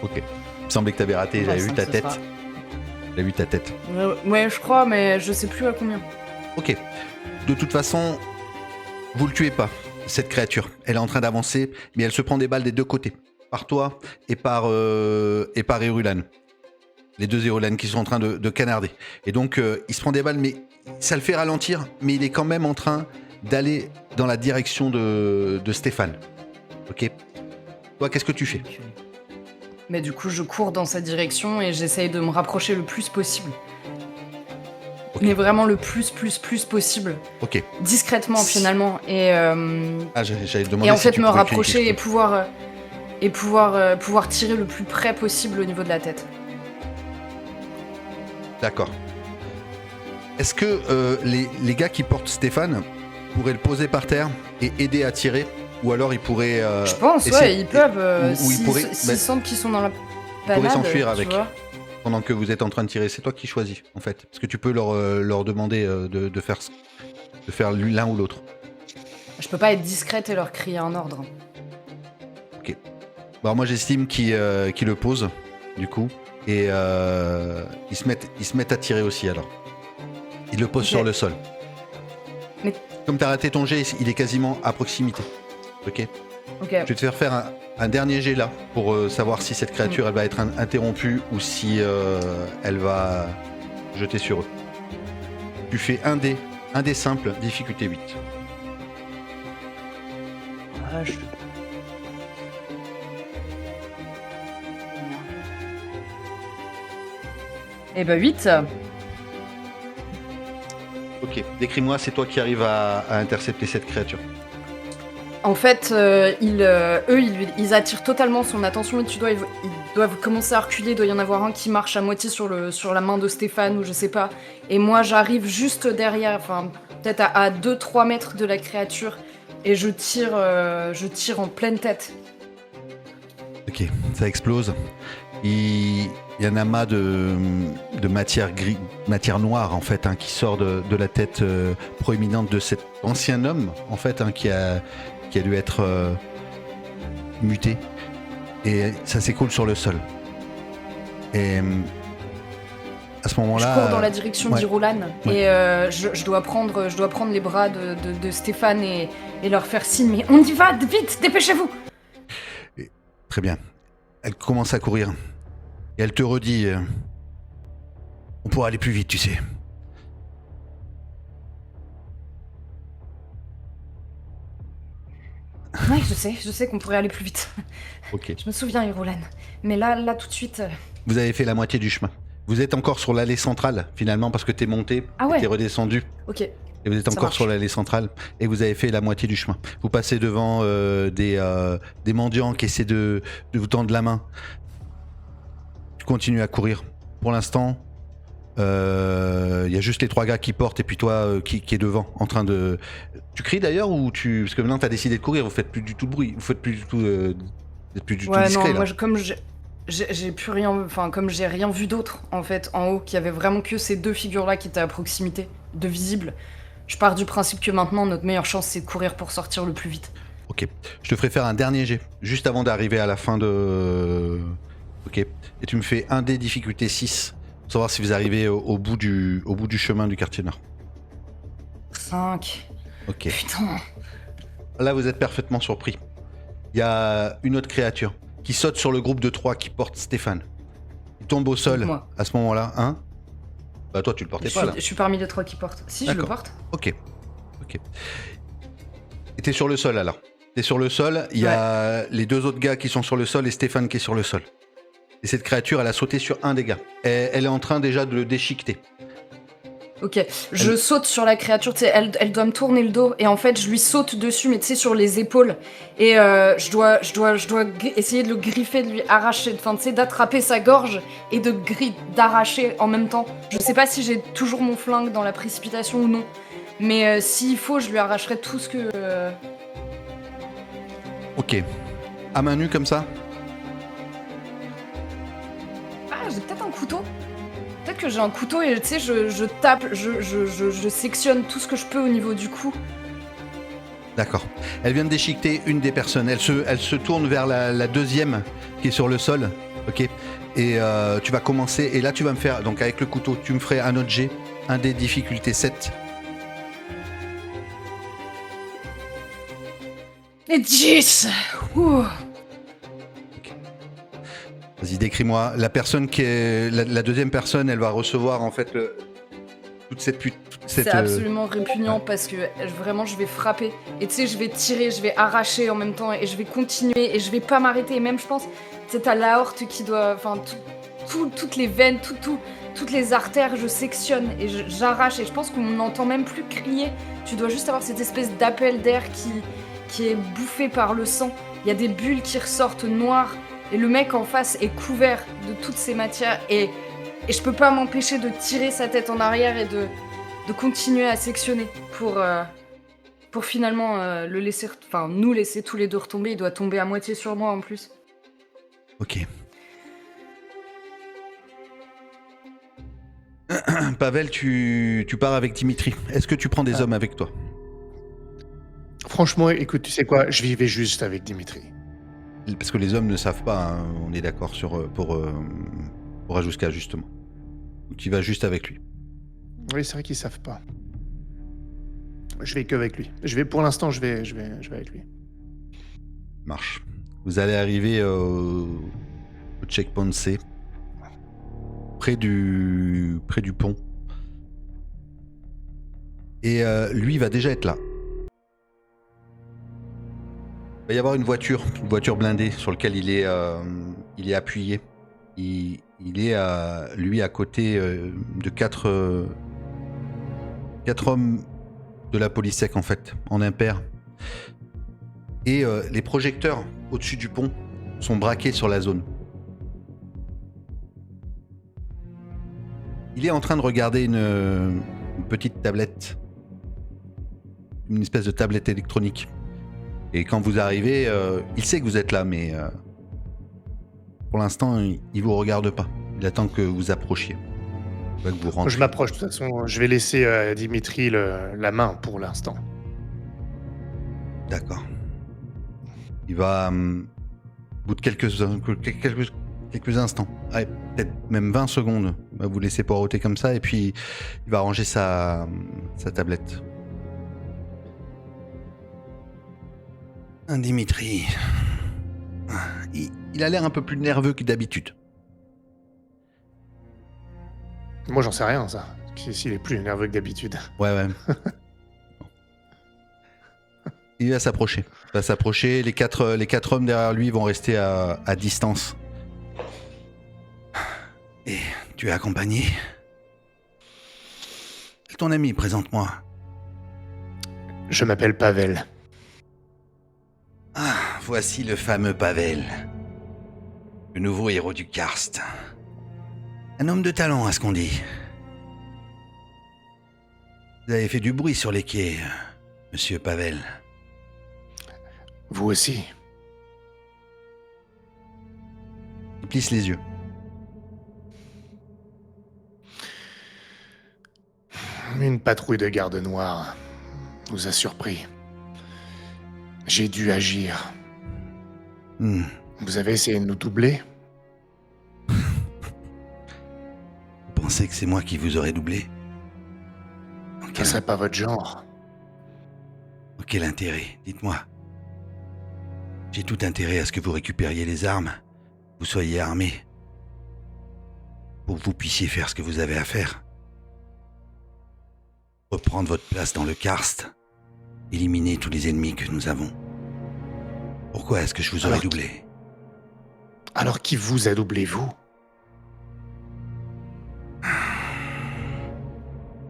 Ok. Il me semblait que t'avais raté, Ouais, j'avais vu 5, ta ce tête. sera. J'avais vu ta tête. Ouais, je crois, mais je sais plus à combien. Ok. De toute façon, vous le tuez pas, cette créature. Elle est en train d'avancer, mais elle se prend des balles des deux côtés. Par toi et par Irulan. Les deux Irulan qui sont en train de canarder. Et donc, il se prend des balles, mais ça le fait ralentir, mais il est quand même en train d'aller dans la direction de Stéphane. Ok. Toi, qu'est-ce que tu fais? Mais du coup, je cours dans sa direction et j'essaye de me rapprocher le plus possible. Ok. Mais vraiment le plus possible. Ok. Discrètement, finalement. Et J'allais te demander en si fait, tu me pouvais tuer rapprocher quelque et pouvoir tirer le plus près possible au niveau de la tête. D'accord. Est-ce que les gars qui portent Stéphane pourraient le poser par terre et aider à tirer? Ou alors ils pourraient... Je pense, essayer- ouais, ils peuvent. ou ils pourraient- S'ils sentent qu'ils sont dans la pourraient panade, s'enfuir tu avec. vois. Pendant que vous êtes en train de tirer, c'est toi qui choisis, en fait. Parce que tu peux leur demander de faire l'un ou l'autre. Je peux pas être discrète et leur crier un ordre. Bon, alors moi j'estime qu'ils le posent, du coup. Et ils se mettent à tirer aussi, alors. Ils le posent Ok. sur le sol. Mais- Comme t'as raté ton jet, il est quasiment à proximité. Ok. Ok. Je vais te faire un dernier jet là pour savoir si cette créature elle va être interrompue ou si elle va jeter sur eux. Tu fais un dé simple, difficulté 8. Vache. Et bah 8. Ok, décris-moi, c'est toi qui arrives à intercepter cette créature. En fait, ils attirent totalement son attention et ils doivent commencer à reculer. Il doit y en avoir un qui marche à moitié sur la main de Stéphane ou je sais pas. Et moi, j'arrive juste derrière, enfin, peut-être à 2-3 mètres de la créature et je tire en pleine tête. Ok, ça explose. Il y a un amas de matière noire en fait qui sort de la tête proéminente de cet ancien homme en fait qui a dû être muté et ça s'écoule sur le sol. Et à ce moment-là, Je cours dans la direction ouais. d'Irulan Ouais. et je dois prendre les bras de Stéphane et leur faire signe. Mais on y va, vite, dépêchez-vous. très bien. Elle commence à courir et elle te redit on pourra aller plus vite, tu sais. Ouais, je sais qu'on pourrait aller plus vite. Ok. Je me souviens, Irulan. Mais là, tout de suite, Vous avez fait la moitié du chemin. Vous êtes encore sur l'allée centrale, finalement, parce que t'es monté, Ah ouais. t'es redescendu, Ok. et vous êtes Ça encore marche. sur l'allée centrale, et vous avez fait la moitié du chemin. Vous passez devant des mendiants qui essaient de vous tendre la main. Tu continues à courir. Pour l'instant, il y a juste les 3 gars qui portent, et puis toi qui est devant, en train de... Tu cries d'ailleurs, ou tu... Parce que maintenant t'as décidé de courir, vous faites plus du tout de bruit, vous faites plus du tout... vous êtes plus du tout Ouais, discret, non, là. moi, comme j'ai plus rien, enfin, comme j'ai rien vu d'autre, en fait, en haut, qu'il y avait vraiment que ces 2 figures-là qui étaient à proximité, de visibles, je pars du principe que maintenant, notre meilleure chance, c'est de courir pour sortir le plus vite. Ok, je te ferai faire un dernier jet, juste avant d'arriver à la fin de... Ok, et tu me fais un dé difficulté 6, pour savoir si vous arrivez au bout du chemin du quartier nord. 5. Ok, Putain. là vous êtes parfaitement surpris. Il y a une autre créature qui saute sur le groupe de 3 qui porte Stéphane. Il tombe au sol Moi. à ce moment-là, hein. Bah toi tu le portais pas là. Je suis parmi les 3 qui portent. Si, je le D'accord. porte. Ok. Et t'es sur le sol alors. T'es sur le sol, il y a les 2 autres gars qui sont sur le sol et Stéphane qui est sur le sol. Et cette créature, elle a sauté sur un des gars. Elle est en train déjà de le déchiqueter. Ok, je saute sur la créature, tu sais, elle doit me tourner le dos, et en fait, je lui saute dessus, mais tu sais, sur les épaules, et je dois essayer de le griffer, de lui arracher, enfin, tu sais, d'attraper sa gorge, et d'arracher en même temps. Je sais pas si j'ai toujours mon flingue dans la précipitation ou non, mais s'il faut, je lui arracherai tout ce que... Ok. À main nue comme ça. Ah, j'ai peut-être un couteau. Peut-être que j'ai un couteau et tu sais, je tape, je sectionne tout ce que je peux au niveau du cou. D'accord. Elle vient de déchiqueter une des personnes. Elle se tourne vers la deuxième qui est sur le sol. Ok. Et tu vas commencer. Et là, tu vas me faire. Donc, avec le couteau, tu me ferais un autre jet. Un des difficultés 7. Et 10. Ouh. Vas-y, décris-moi. La personne qui est. La deuxième personne, elle va recevoir en fait toute cette. C'est absolument répugnant parce que vraiment je vais frapper et tu sais je vais tirer, je vais arracher en même temps et je vais continuer et je vais pas m'arrêter et même je pense tu sais t'as l'aorte qui doit, enfin toutes les veines, toutes les artères je sectionne et j'arrache et je pense qu'on n'entend même plus crier, tu dois juste avoir cette espèce d'appel d'air qui est bouffé par le sang, il y a des bulles qui ressortent noires et le mec en face est couvert de toutes ces matières et je peux pas m'empêcher de tirer sa tête en arrière et de continuer à sectionner pour finalement le laisser, enfin nous laisser tous les 2 retomber. Il doit tomber à moitié sur moi en plus. Ok. Pavel, tu pars avec Dimitri. Est-ce que tu prends des hommes avec toi? Franchement, écoute, tu sais quoi, je vivais juste avec Dimitri. Parce que les hommes ne savent pas, hein, on est d'accord pour Ajuska justement. Donc tu vas juste avec lui. Oui, c'est vrai qu'ils savent pas. Je vais que avec lui. Pour l'instant, je vais avec lui. Marche. Vous allez arriver au checkpoint C, près du pont. Et lui va déjà être là. Il va y avoir une voiture blindée sur laquelle il est appuyé. Il est lui à côté de 4 hommes de la police sec en fait, en impair. Et les projecteurs au-dessus du pont sont braqués sur la zone. Il est en train de regarder une petite tablette, une espèce de tablette électronique. Et quand vous arrivez, il sait que vous êtes là, mais pour l'instant, il vous regarde pas. Il attend que vous approchiez. Que vous rentriez. Je m'approche, de toute façon, je vais laisser Dimitri la main pour l'instant. D'accord. Il va, au bout de quelques instants, allez, peut-être même 20 secondes, il va vous laisser poireauter comme ça, et puis il va ranger sa tablette. Dimitri, il a l'air un peu plus nerveux que d'habitude. Moi, j'en sais rien, ça. S'il est plus nerveux que d'habitude. Ouais. Il va s'approcher. Les quatre hommes derrière lui vont rester à distance. Tu es accompagné? Ton ami, présente-moi. Je m'appelle Pavel. Ah, voici le fameux Pavel. Le nouveau héros du karst. Un homme de talent, à ce qu'on dit. Vous avez fait du bruit sur les quais, monsieur Pavel. Vous aussi. Il plisse les yeux. Une patrouille de gardes noirs nous a surpris. J'ai dû agir. Vous avez essayé de nous doubler? Vous pensez que c'est moi qui vous aurais doublé? Ce serait pas votre genre. En quel intérêt? Dites-moi. J'ai tout intérêt à ce que vous récupériez les armes, vous soyez armés, pour que vous puissiez faire ce que vous avez à faire. Reprendre votre place dans le karst, éliminer tous les ennemis que nous avons. Pourquoi est-ce que je vous aurais doublé? Alors qui vous a doublé, vous?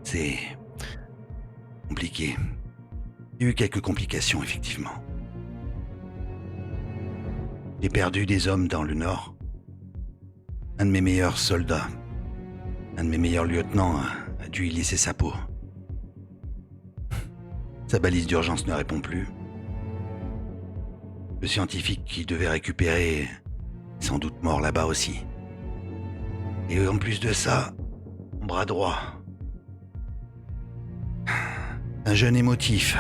C'est compliqué. Il y a eu quelques complications, effectivement. J'ai perdu des hommes dans le nord. Un de mes meilleurs soldats, un de mes meilleurs lieutenants a dû y laisser sa peau. Sa balise d'urgence ne répond plus. Le scientifique qui devait récupérer est sans doute mort là-bas aussi. Et en plus de ça, mon bras droit. Un jeune émotif.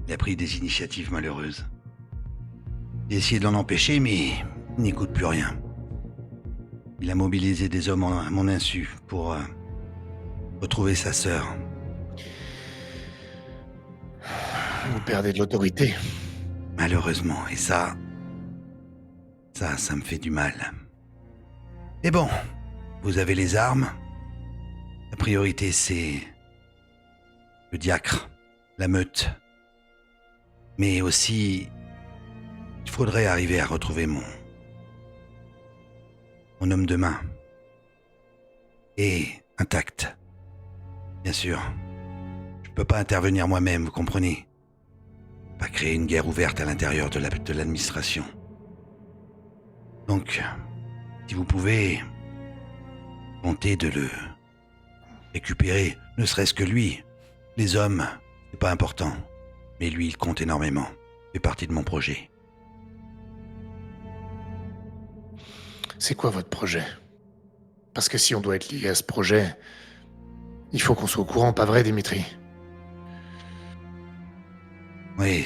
Il a pris des initiatives malheureuses. J'ai essayé de l'en empêcher, mais il n'écoute plus rien. Il a mobilisé des hommes à mon insu pour retrouver sa sœur. Vous perdez de l'autorité. Malheureusement, et ça me fait du mal. Mais bon, vous avez les armes. La priorité, c'est le diacre, la meute. Mais aussi, il faudrait arriver à retrouver mon homme de main. Et intact. Bien sûr. Je peux pas intervenir moi-même, vous comprenez? Pas créer une guerre ouverte à l'intérieur de l'administration. Donc, si vous pouvez tenter de le récupérer, ne serait-ce que lui. Les hommes, c'est pas important. Mais lui, il compte énormément. Il fait partie de mon projet. C'est quoi votre projet? Parce que si on doit être lié à ce projet, il faut qu'on soit au courant, pas vrai, Dimitri? Oui,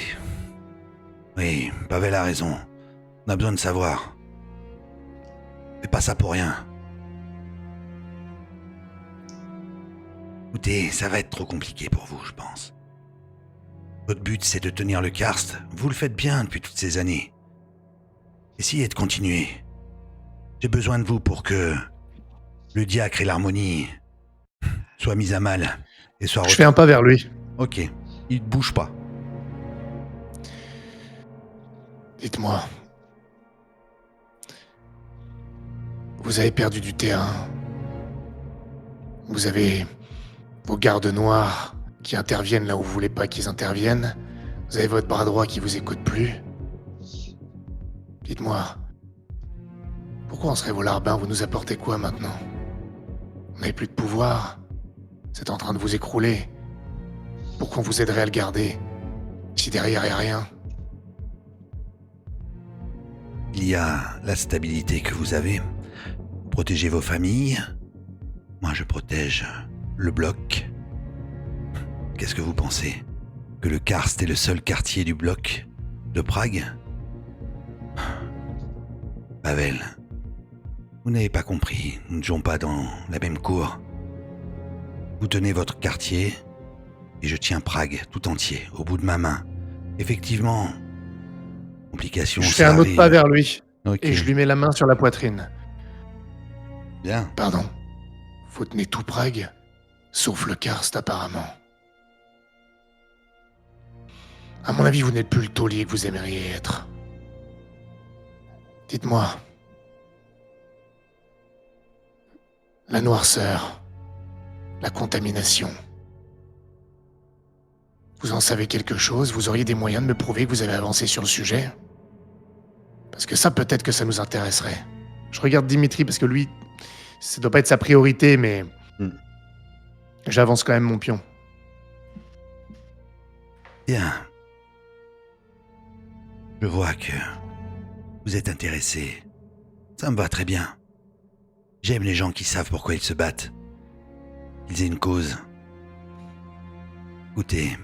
Pavel a raison. On a besoin de savoir. Fais pas ça pour rien. Écoutez, ça va être trop compliqué pour vous, je pense. Votre but, c'est de tenir le karst. Vous le faites bien depuis toutes ces années. Essayez de continuer. J'ai besoin de vous pour que le diacre et l'harmonie soient mis à mal et soient... Je fais un pas vers lui. Ok, il ne bouge pas. Dites-moi. Vous avez perdu du terrain. Vous avez vos gardes noirs qui interviennent là où vous voulez pas qu'ils interviennent. Vous avez votre bras droit qui vous écoute plus. Dites-moi. Pourquoi on serait vos larbins? Vous nous apportez quoi maintenant? Vous n'avez plus de pouvoir. C'est en train de vous écrouler. Pourquoi on vous aiderait à le garder? Si derrière y a rien. Il y a la stabilité que vous avez. Protégez vos familles. Moi, je protège le bloc. Qu'est-ce que vous pensez? Que le karst est le seul quartier du bloc de Prague? Pavel, vous n'avez pas compris. Nous ne jouons pas dans la même cour. Vous tenez votre quartier et je tiens Prague tout entier, au bout de ma main. Effectivement, complications, Je fais ça un autre arrive. pas vers lui. Ok, Et je lui mets la main sur la poitrine. bien. Pardon. Vous tenez tout Prague, sauf le karst apparemment. À mon avis, vous n'êtes plus le taulier que vous aimeriez être. Dites-moi. La noirceur. La contamination. Vous en savez quelque chose? Vous auriez des moyens de me prouver que vous avez avancé sur le sujet? Parce que ça, peut-être que ça nous intéresserait. Je regarde Dimitri parce que lui, ça doit pas être sa priorité, mais j'avance quand même mon pion. Bien. Je vois que vous êtes intéressé. Ça me va très bien. J'aime les gens qui savent pourquoi ils se battent. Qu'ils aient une cause. Écoutez,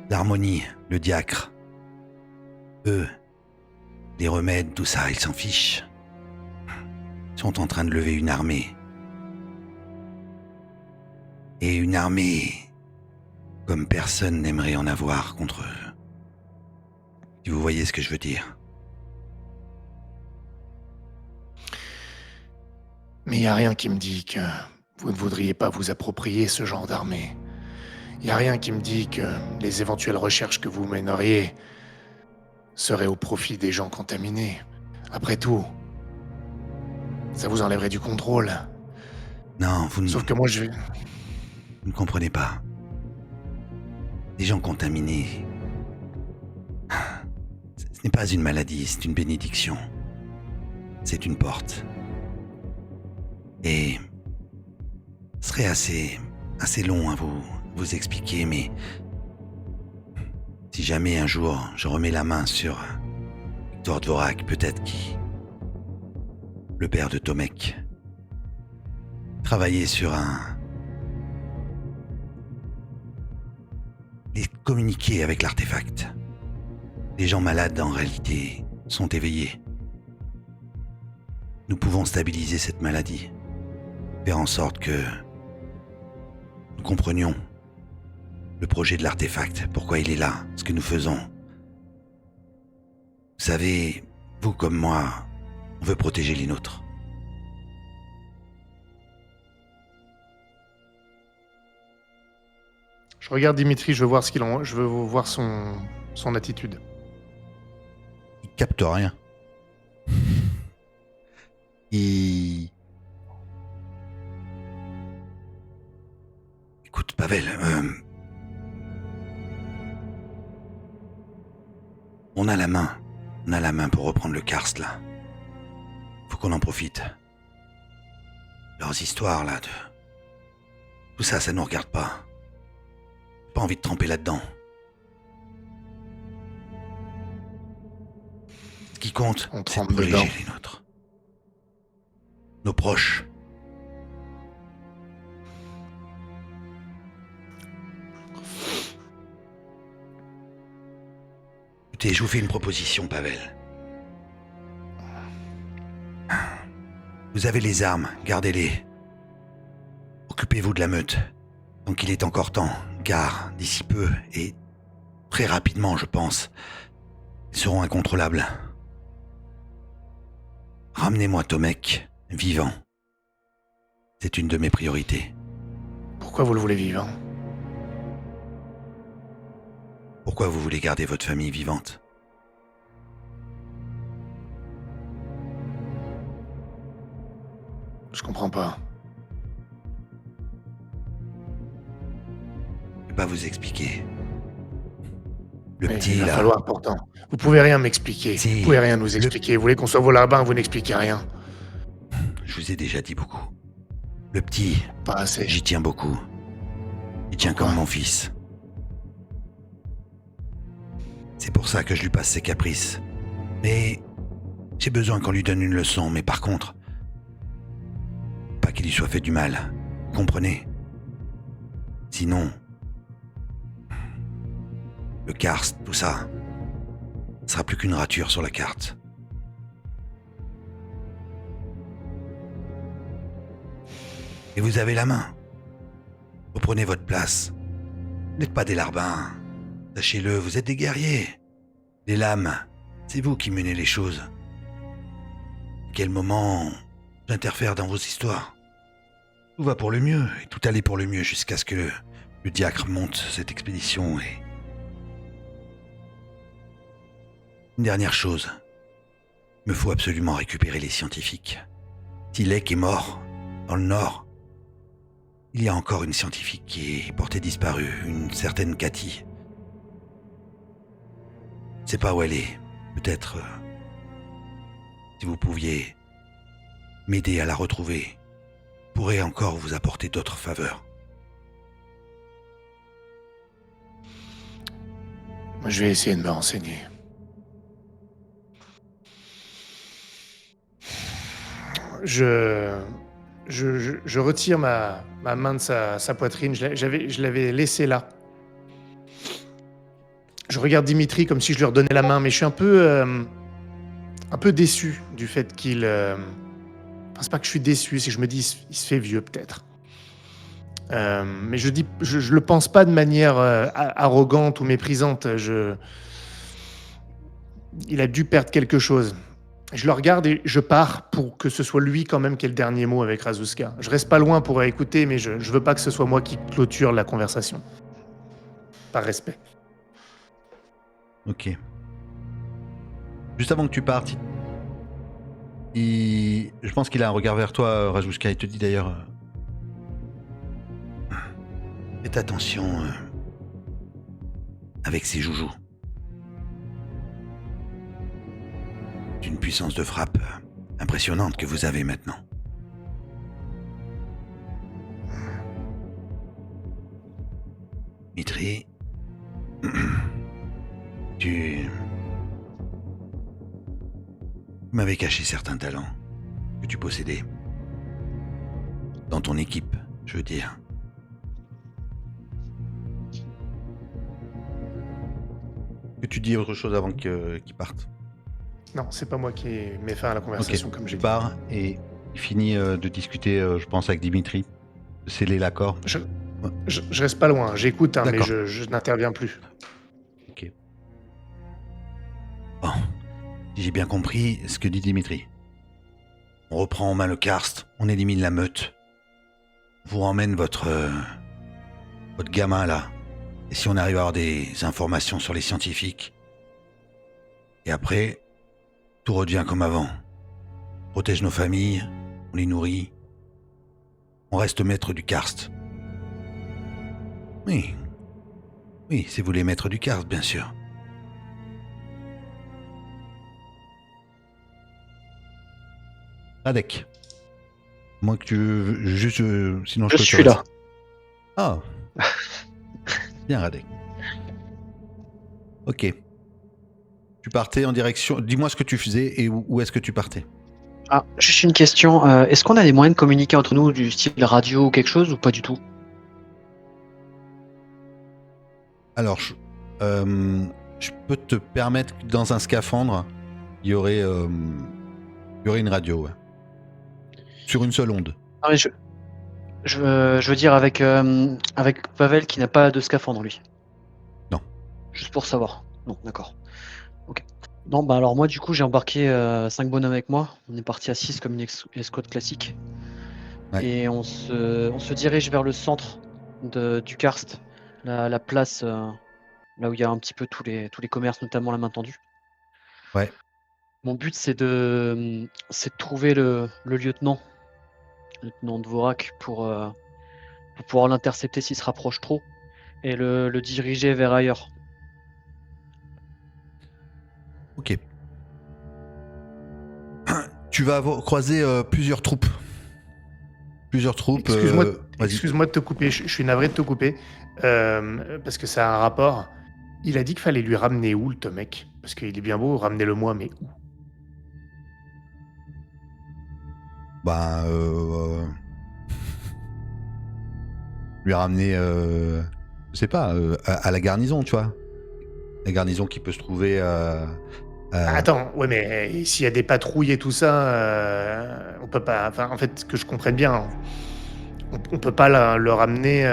l'harmonie, le diacre, eux, les remèdes, tout ça, ils s'en fichent. Ils sont en train de lever une armée. Et une armée comme personne n'aimerait en avoir contre eux. Si vous voyez ce que je veux dire. Mais y a rien qui me dit que vous ne voudriez pas vous approprier ce genre d'armée. Y a rien qui me dit que les éventuelles recherches que vous mèneriez seraient au profit des gens contaminés. Après tout, ça vous enlèverait du contrôle. Non, vous Sauf que moi, je vais... ne comprenez pas. Les gens contaminés, ce n'est pas une maladie, c'est une bénédiction. C'est une porte. Et ce serait assez long à vous expliquer, mais si jamais un jour je remets la main sur Victor Dvorak, peut-être qui, le père de Tomek, travaillait sur et communiquer avec l'artefact. Les gens malades, en réalité, sont éveillés. Nous pouvons stabiliser cette maladie, faire en sorte que nous comprenions le projet de l'artefact, pourquoi il est là, ce que nous faisons. Vous savez, vous comme moi, on veut protéger les nôtres. Je regarde Dimitri, je veux voir je veux voir son attitude. Il capte rien. Écoute, Pavel, on a la main pour reprendre le karst, là. Faut qu'on en profite. Leurs histoires, là, tout ça, ça nous regarde pas. J'ai pas envie de tremper là-dedans. Ce qui compte, On c'est de trempe protéger dedans. les nôtres. Nos proches. Écoutez, je vous fais une proposition, Pavel. Vous avez les armes, gardez-les. Occupez-vous de la meute. Tant qu'il est encore temps, car d'ici peu, et très rapidement, je pense, ils seront incontrôlables. Ramenez-moi Tomek, vivant. C'est une de mes priorités. Pourquoi vous le voulez vivant? Pourquoi vous voulez garder votre famille vivante? Je comprends pas. Je vais pas vous expliquer. Le Mais petit, il va là, falloir pourtant. Vous pouvez rien m'expliquer. Si. Vous pouvez rien nous expliquer. Vous voulez qu'on soit vos larbins, vous n'expliquez rien. je vous ai déjà dit beaucoup. Le petit, Pas assez. j'y tiens beaucoup. Il tient Pourquoi comme mon fils. C'est pour ça que je lui passe ses caprices. Mais j'ai besoin qu'on lui donne une leçon, mais par contre, pas qu'il lui soit fait du mal. Vous comprenez? Sinon, le karst, tout ça, sera plus qu'une rature sur la carte. Et vous avez la main. Reprenez votre place. Vous n'êtes pas des larbins. Sachez-le, vous êtes des guerriers. Des lames, c'est vous qui menez les choses. À quel moment j'interfère dans vos histoires? Tout va pour le mieux, et tout allait pour le mieux jusqu'à ce que le diacre monte cette expédition et... Une dernière chose. Il me faut absolument récupérer les scientifiques. Si Lek est mort, dans le nord, il y a encore une scientifique qui est portée disparue, une certaine Cathy. Je ne sais pas où elle est. Peut-être, si vous pouviez m'aider à la retrouver, je pourrais encore vous apporter d'autres faveurs. Je vais essayer de me renseigner. Je retire ma main de sa poitrine. Je l'avais laissée là. Je regarde Dimitri comme si je lui redonnais la main, mais je suis un peu déçu du fait qu'il... Enfin, c'est pas que je suis déçu, c'est que je me dis il se fait vieux peut-être. Mais je le pense pas de manière arrogante ou méprisante. Il a dû perdre quelque chose. Je le regarde et je pars pour que ce soit lui quand même qui ait le dernier mot avec Razuska. Je reste pas loin pour écouter, mais je veux pas que ce soit moi qui clôture la conversation. Par respect. Ok. Juste avant que tu partes, je pense qu'il a un regard vers toi, Rajuska. Il te dit d'ailleurs... Faites attention avec ces joujoux. C'est une puissance de frappe impressionnante que vous avez maintenant. Mitri, tu m'avais caché certains talents que tu possédais. Dans ton équipe, je veux dire. Que tu dis autre chose avant qu'il parte. Non, c'est pas moi qui mets fin à la conversation comme j'ai Tu dit. pars et il finit de discuter, je pense, avec Dimitri. Sceller l'accord. Je reste pas loin, j'écoute, mais D'accord. je n'interviens plus. Ok. Bon, si j'ai bien compris ce que dit Dimitri. On reprend en main le karst, on élimine la meute. On vous emmène votre gamin là. Et si on arrive à avoir des informations sur les scientifiques. Et après, tout redevient comme avant. On protège nos familles, on les nourrit. On reste maître du karst. Oui. Oui, c'est vous les maîtres du karst, bien sûr. Radek. Moi que tu veux juste... sinon Je peux te suis là. Ah. Bien, Radek. Ok. Tu partais en direction... Dis-moi ce que tu faisais et où est-ce que tu partais. Ah, juste une question. Est-ce qu'on a des moyens de communiquer entre nous du style radio ou quelque chose ou pas du tout? Alors, je peux te permettre que dans un scaphandre, il y aurait une radio, ouais. Sur une seule onde. Ah, mais je veux dire avec Pavel qui n'a pas de scaphandre lui. Non. Juste pour savoir. Non, d'accord. Ok. Non, bah alors moi du coup j'ai embarqué 5 bonhommes avec moi. On est parti à 6 comme une escouade classique. Ouais. Et on se dirige vers le centre du karst, la place là où il y a un petit peu tous les commerces, notamment la main tendue. Ouais. Mon but c'est de trouver le lieutenant Dvorak pour pouvoir l'intercepter s'il se rapproche trop et le diriger vers ailleurs. Ok. Tu vas croiser plusieurs troupes. Vas-y. Excuse-moi de te couper, je suis navré de te couper, parce que ça a un rapport. Il a dit qu'il fallait lui ramener où, le mec? Parce qu'il est bien beau, ramenez-le moi, mais où? Bah, lui ramener, je sais pas, à la garnison, tu vois. La garnison qui peut se trouver... Attends, ouais, mais s'il y a des patrouilles et tout ça, on peut pas... Enfin, en fait, que je comprenne bien, on peut pas le ramener...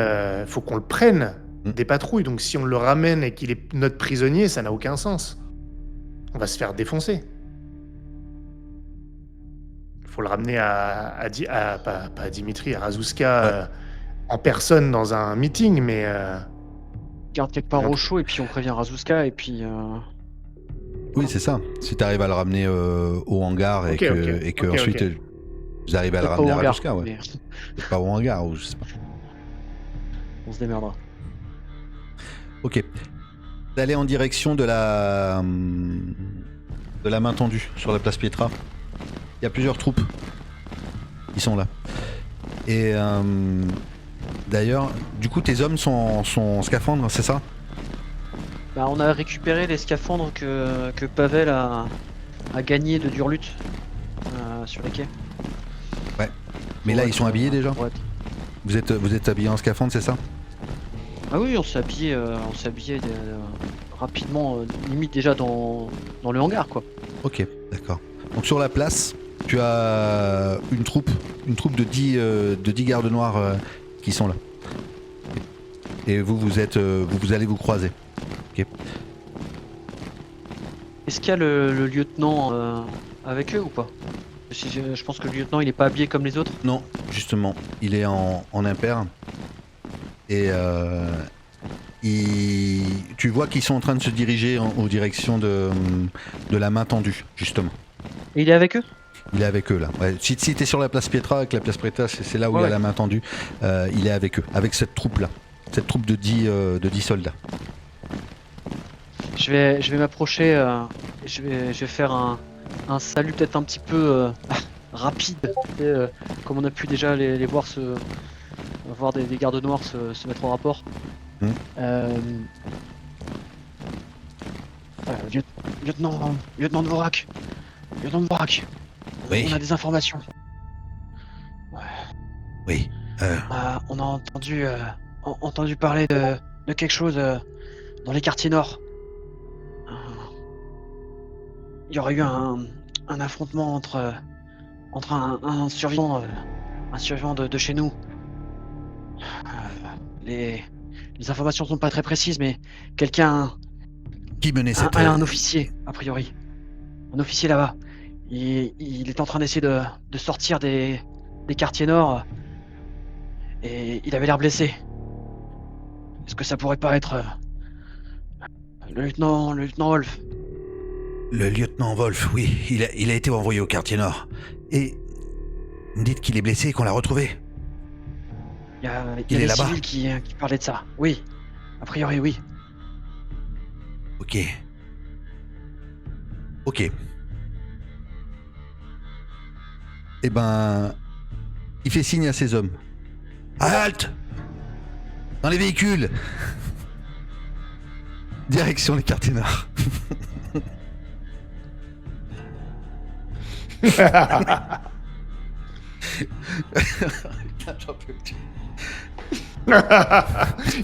faut qu'on le prenne, des patrouilles. Donc si on le ramène et qu'il est notre prisonnier, ça n'a aucun sens. On va se faire défoncer. Faut le ramener pas à Dimitri, à Razuska, en personne dans un meeting, mais... Garde quelque part au chaud et puis on prévient Razuska et puis... Oui, c'est ça. Si tu arrives à le ramener au hangar et que ensuite Vous arrivez à le Peut-être pas au ramener à hangar, Raluska, ouais. mais C'est pas au hangar, ou je sais pas. on se démerdera. Ok. Vous allez en direction de la main tendue sur la place Pietra. Il y a plusieurs troupes qui sont là. Et d'ailleurs, du coup, tes hommes sont en scaphandre, c'est ça? Bah, on a récupéré les scaphandres que Pavel a gagné de Durlut sur les quais. Mais là, ils sont habillés déjà? Ouais. Vous êtes habillés en scaphandre, c'est ça? Ah oui, on s'est habillé, rapidement, limite déjà dans le hangar quoi. Ok, d'accord. Donc sur la place, tu as une troupe de 10 gardes noirs qui sont là. Et vous allez vous croiser. Ok. Est-ce qu'il y a le lieutenant avec eux ou pas? Je pense que le lieutenant il est pas habillé comme les autres. Non, justement, il est en impair. Et tu vois qu'ils sont en train de se diriger en direction de la main tendue, justement. Et il est avec eux? Il est avec eux là. Ouais. Si t'es sur la place Pietra, avec la place Pietra, c'est là où il y a Ouais. la main tendue. Il est avec eux, avec cette troupe là. Cette troupe de 10 soldats. Je vais m'approcher, je vais faire un salut peut-être un petit peu rapide, comme on a pu déjà les voir voir des gardes noirs se mettre en rapport. Hmm. Lieutenant Dvorak, Oui. on a des informations. Oui. On a entendu parler de quelque chose dans les quartiers nord. Il y aurait eu un affrontement entre un survivant de chez nous. Les informations sont pas très précises, mais quelqu'un, Qui menait cette... un officier, a priori. Un officier là-bas. Il est en train d'essayer de sortir des quartiers nord. Et il avait l'air blessé. Est-ce que ça pourrait pas être le lieutenant Wolf? Le lieutenant Wolf, oui, il a été envoyé au quartier nord. Et vous me dites qu'il est blessé et qu'on l'a retrouvé. Il y a Il est des là-bas. civils qui parlaient de ça. Oui, a priori oui. Ok. Ok. Eh ben, il fait signe à ses hommes. Halte! Dans les véhicules! Direction les quartiers nord.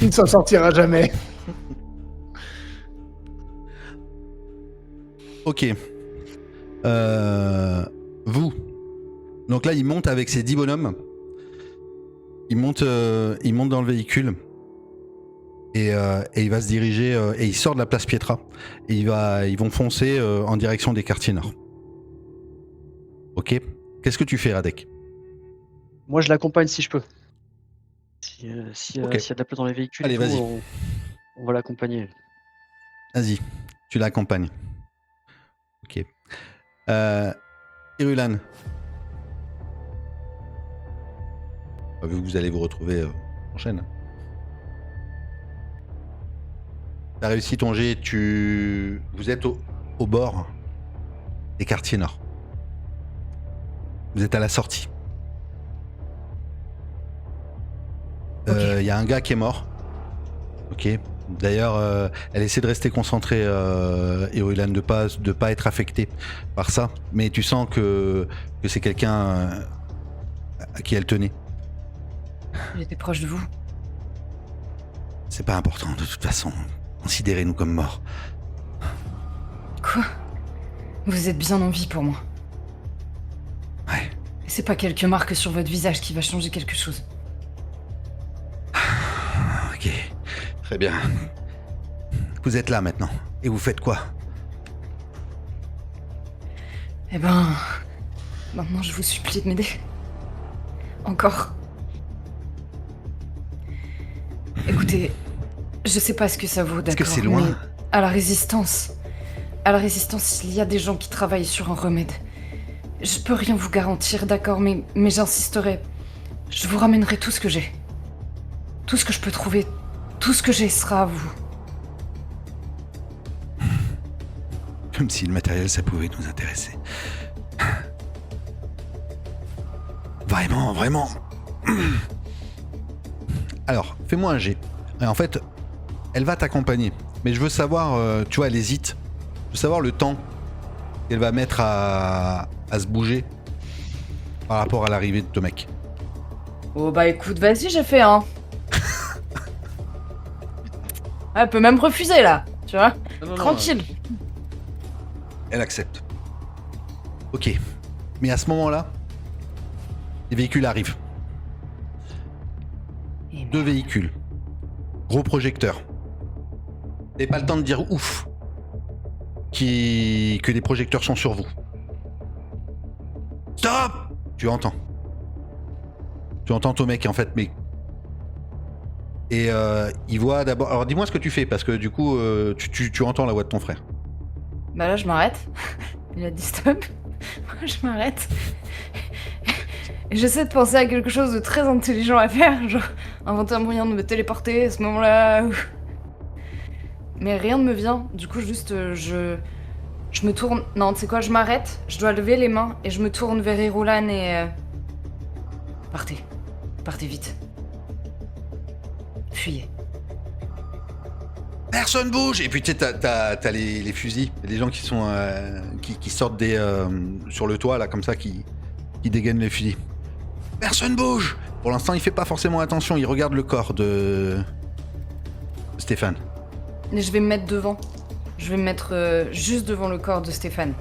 Il ne s'en sortira jamais. Ok. Vous. Donc là, il monte avec ses 10 bonhommes. Il monte dans le véhicule. Et il va se diriger. Et il sort de la place Pietra. Et ils vont foncer en direction des quartiers nord. Ok. Qu'est-ce que tu fais, Radek? Moi je l'accompagne si je peux. S'il y a Ok. de la place dans les véhicules, Allez, et tout, vas-y. on va l'accompagner. Vas-y, tu l'accompagnes. Ok. Irulan. Vu que vous allez vous retrouver en chaîne. T'as réussi ton jet, vous êtes au bord des quartiers nord. Vous êtes à la sortie. Il y a un gars qui est mort. Ok. D'ailleurs, elle essaie de rester concentrée, Irulan, de pas être affectée par ça. Mais tu sens que c'est quelqu'un à qui elle tenait. Il était proche de vous. C'est pas important, de toute façon. Considérez-nous comme morts. Quoi? Vous êtes bien en vie pour moi. Ouais. Et c'est pas quelques marques sur votre visage qui va changer quelque chose. Ok. Très bien. Vous êtes là maintenant. Et vous faites quoi? Eh ben... Maintenant, je vous supplie de m'aider. Encore. Écoutez, je sais pas ce que ça vaut, d'accord. Est-ce que c'est loin? Mais à la Résistance, il y a des gens qui travaillent sur un remède. Je peux rien vous garantir, d'accord, mais j'insisterai. Je vous ramènerai tout ce que j'ai. Tout ce que je peux trouver, tout ce que j'ai sera à vous. Comme si le matériel, ça pouvait nous intéresser. Vraiment, vraiment. Alors, fais-moi un jet. Et en fait, elle va t'accompagner. Mais je veux savoir, tu vois, elle hésite. Je veux savoir le temps qu'elle va mettre à se bouger par rapport à l'arrivée de ton mec. Oh bah écoute, vas-y, j'ai fait un. Elle peut même refuser là, tu vois. Tranquille. Elle accepte. Ok. Mais à ce moment-là, les véhicules arrivent. Et 2 véhicules. Gros projecteur. T'avez pas le temps de dire ouf que les projecteurs sont sur vous. Stop! Tu entends. Tu entends ton mec en fait, mais... Et il voit d'abord... Alors dis-moi ce que tu fais, parce que du coup, tu entends la voix de ton frère. Bah là, je m'arrête. Il a dit stop. Moi, je m'arrête. Et j'essaie de penser à quelque chose de très intelligent à faire, genre inventer un moyen de me téléporter à ce moment-là. Mais rien ne me vient. Du coup, juste, je me tourne... Non, tu sais quoi, je m'arrête. Je dois lever les mains et je me tourne vers Irulan et... Partez. Partez vite. Fuyez. Personne bouge! Et puis tu sais, t'as les fusils, il y a des gens qui sont qui sortent sur le toit là comme ça, qui dégainent les fusils. Personne bouge! Pour l'instant, il fait pas forcément attention, il regarde le corps de Stéphane. Et je vais me mettre devant. Je vais me mettre juste devant le corps de Stéphane.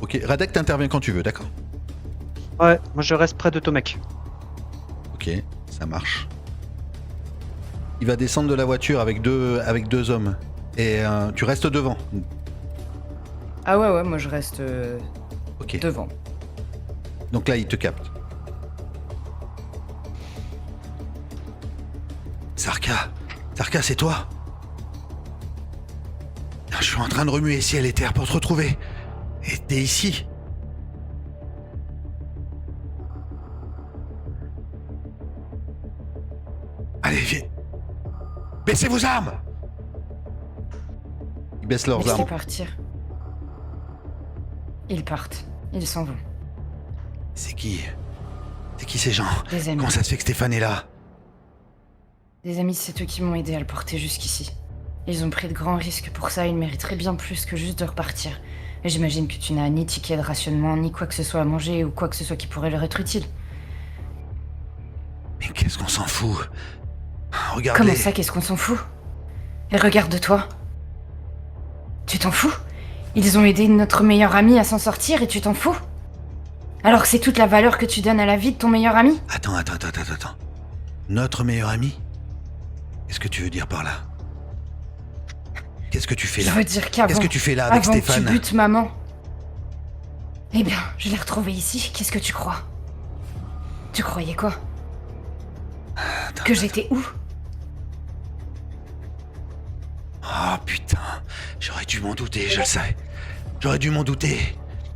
Ok, Radek, t'interviens quand tu veux, d'accord? Ouais, moi je reste près de Tomek. Ok, ça marche. Il va descendre de la voiture avec deux hommes. Et tu restes devant. Ah ouais, moi je reste Ok. devant. Donc là, il te capte. Sarka, c'est toi? Je suis en train de remuer ciel et terre pour te retrouver. Et t'es ici. Allez, viens. Baissez vos armes! Ils baissent leurs Laissez armes. partir. Ils partent. Ils s'en vont. C'est qui ces gens? Des amis. Comment ça se fait que Stéphane est là? Des amis, c'est eux qui m'ont aidé à le porter jusqu'ici. Ils ont pris de grands risques pour ça, ils mériteraient bien plus que juste de repartir. Et j'imagine que tu n'as ni ticket de rationnement, ni quoi que ce soit à manger, ou quoi que ce soit qui pourrait leur être utile. Mais qu'est-ce qu'on s'en fout? Regardez. Comment ça, qu'est-ce qu'on s'en fout? Et regarde-toi. Tu t'en fous? Ils ont aidé notre meilleur ami à s'en sortir et tu t'en fous? Alors que c'est toute la valeur que tu donnes à la vie de ton meilleur ami? Attends. Notre meilleur ami? Qu'est-ce que tu veux dire par là? Qu'est-ce que tu fais Je là? veux dire qu'avant... Qu'est-ce que tu fais là avec avant Stéphane? que tu butes maman. Eh bien, je l'ai retrouvé ici, qu'est-ce que tu crois? Tu croyais quoi? Que j'étais où? Oh putain, j'aurais dû m'en douter, je le sais. J'aurais dû m'en douter.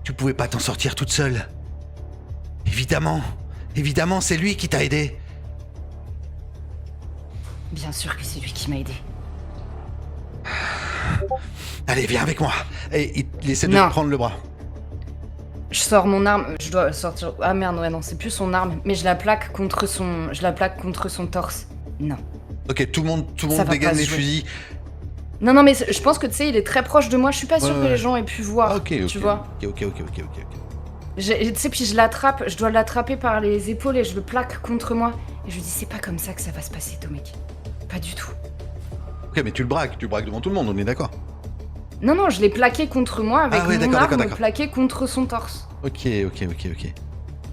Tu pouvais pas t'en sortir toute seule. Évidemment, c'est lui qui t'a aidé. Bien sûr que c'est lui qui m'a aidé. Allez, viens avec moi. Et il essaie de Non. te prendre le bras. Je sors mon arme, je dois sortir... Ah merde, ouais, non, c'est plus son arme, mais je la plaque contre son torse. Non. Ok, tout le monde Ça va dégaine pas se les jouer. fusils. Non, mais je pense que, tu sais, il est très proche de moi, je suis pas sûre Ouais, que ouais. les gens aient pu voir, Ok. tu vois. Ok. Tu sais, puis je l'attrape, je dois l'attraper par les épaules et je le plaque contre moi. Et je lui dis, c'est pas comme ça que ça va se passer, Tomek. Pas du tout. Ok, mais tu le braques devant tout le monde, on est d'accord. Non, je l'ai plaqué contre moi avec Ah ouais, mon d'accord. arme plaquée contre son torse. Ok.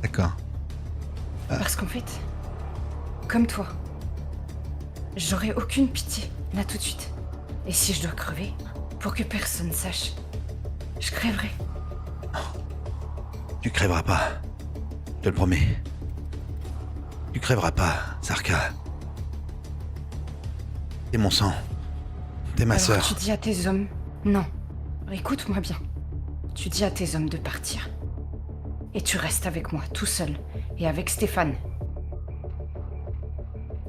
D'accord. Parce qu'en fait, comme toi, j'aurais aucune pitié, là tout de suite. Et si je dois crever, pour que personne sache, je crèverai. Tu crèveras pas. Je te le promets. Tu crèveras pas, Sarka. T'es mon sang. T'es ma Alors sœur. tu dis à tes hommes, non, écoute-moi bien. tu dis à tes hommes de partir. Et tu restes avec moi, tout seul, et avec Stéphane.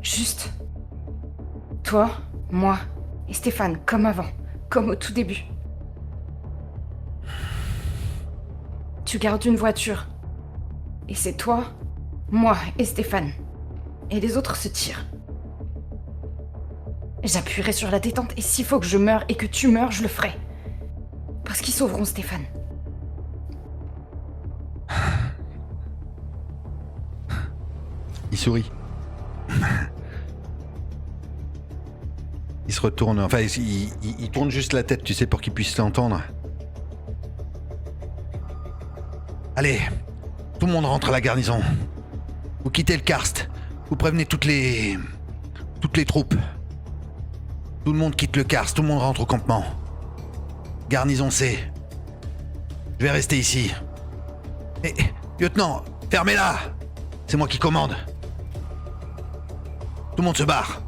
Juste. Toi, moi et Stéphane, comme avant, comme au tout début. Tu gardes une voiture. Et c'est toi, moi et Stéphane. Et les autres se tirent. J'appuierai sur la détente, et s'il faut que je meure et que tu meurs, je le ferai. Parce qu'ils sauveront Stéphane. Il sourit. Il se retourne, enfin il tourne juste la tête, tu sais, pour qu'il puisse l'entendre. Allez, tout le monde rentre à la garnison. Vous quittez le karst. Vous prévenez toutes les troupes. Tout le monde quitte le karst, tout le monde rentre au campement. Garnison C. Je vais rester ici. Et, lieutenant, fermez-la. C'est moi qui commande. Tout le monde se barre.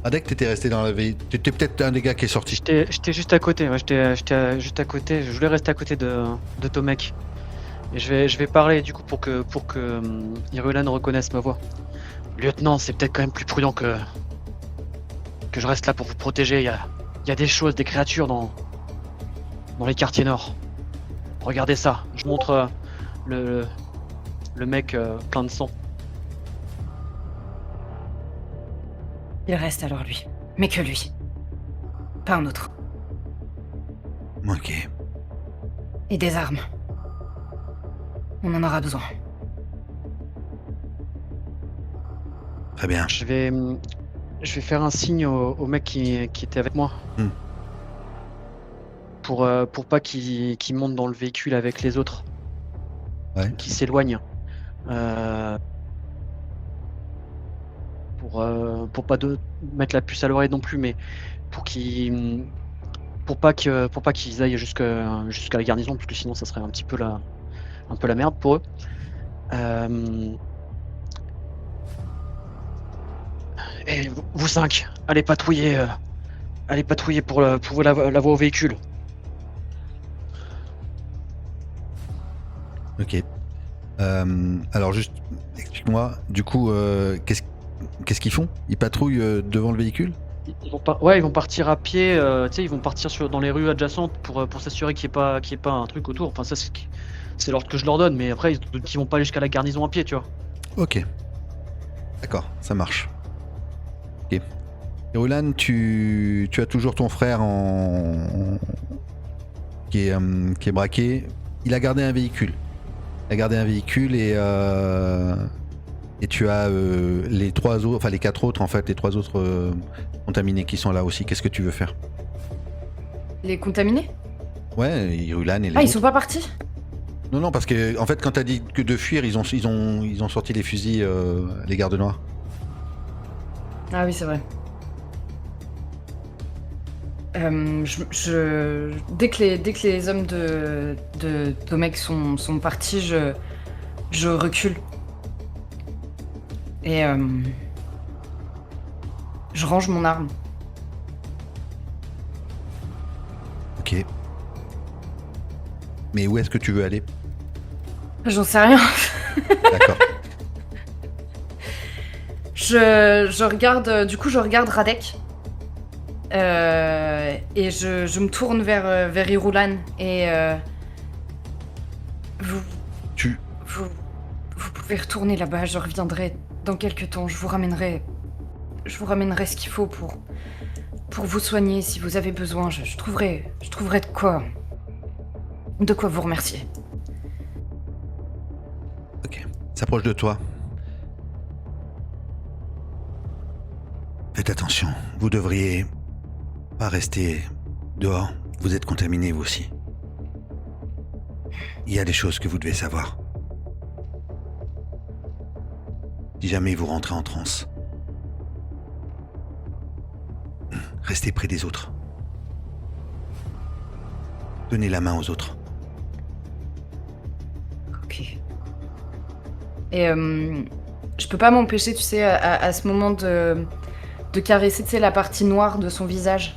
Radek, t'étais resté dans la veille. T'étais peut-être un des gars qui est sorti. J'étais juste à côté, ouais, j'étais juste à côté. Je voulais rester à côté de Tomek. Et je vais parler du coup pour que Irulan reconnaisse ma voix. Lieutenant, c'est peut-être quand même plus prudent que je reste là pour vous protéger. Il y a des choses, des créatures dans les quartiers nord. Regardez ça. Je montre le mec plein de sang. Il reste alors lui. Mais que lui. Pas un autre. Ok. Et des armes. On en aura besoin. Très bien. Je vais faire un signe au mec qui était avec moi. Pour pas qu'il monte dans le véhicule avec les autres. Ouais. Qu'il s'éloigne. Pour pas mettre la puce à l'oreille non plus, mais pour pas qu'ils aillent jusqu'à la garnison, parce que sinon ça serait un peu la merde pour eux. Et vous cinq, allez patrouiller pour la voie au véhicule. Ok. Alors juste, explique-moi, du coup, qu'est-ce qu'ils font? Ils patrouillent devant le véhicule? Ils vont partir à pied, ils vont partir dans les rues adjacentes pour s'assurer qu'il n'y ait pas un truc autour. Enfin, ça, c'est l'ordre que je leur donne, mais après, ils vont pas aller jusqu'à la garnison à pied, tu vois. Ok. D'accord, ça marche. Ok. Irulan, tu as toujours ton frère qui est braqué. Il a gardé un véhicule. Et tu as les quatre autres, en fait, les trois autres contaminés qui sont là aussi. Qu'est-ce que tu veux faire? Les contaminés? Ouais, Irulan et les Ah, ils autres. sont pas partis? Non, parce que en fait, quand t'as dit que de fuir, ils ont sorti les fusils, les gardes noirs. Ah oui, c'est vrai. Dès que les hommes de Tomek sont partis, je recule. Et je range mon arme. Ok. Mais où est-ce que tu veux aller? J'en sais rien. D'accord. Je regarde Radek. Et je me tourne vers Irulan et vous pouvez retourner là-bas, je reviendrai dans quelques temps, je vous ramènerai ce qu'il faut pour vous soigner si vous avez besoin, je trouverai de quoi vous remercier. Ok. S'approche de toi. Faites attention, vous devriez pas rester dehors. Vous êtes contaminés vous aussi. Il y a des choses que vous devez savoir. Si jamais vous rentrez en transe, restez près des autres. Donnez la main aux autres. Ok. Et je peux pas m'empêcher, tu sais, à ce moment de caresser, tu sais, la partie noire de son visage.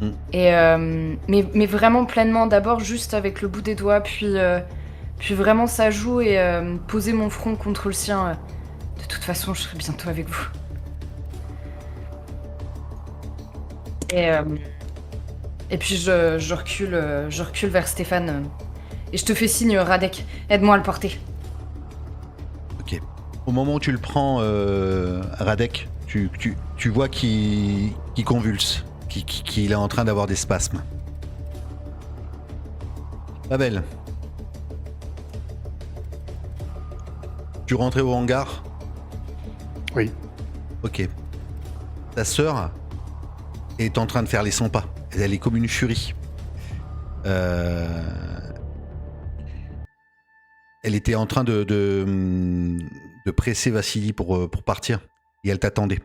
Mm. Mais vraiment pleinement, d'abord juste avec le bout des doigts, puis vraiment sa joue et poser mon front contre le sien. De toute façon, je serai bientôt avec vous. Et puis je recule vers Stéphane. Et je te fais signe, Radek, aide-moi à le porter. Ok. Au moment où tu le prends, Radek, tu vois qu'il convulse, qu'il est en train d'avoir des spasmes. Pavel. Tu rentrais au hangar? Oui. Ok. Ta sœur est en train de faire les 100 pas. Elle est comme une furie. Elle était en train de presser Vassili pour partir. Et elle t'attendait.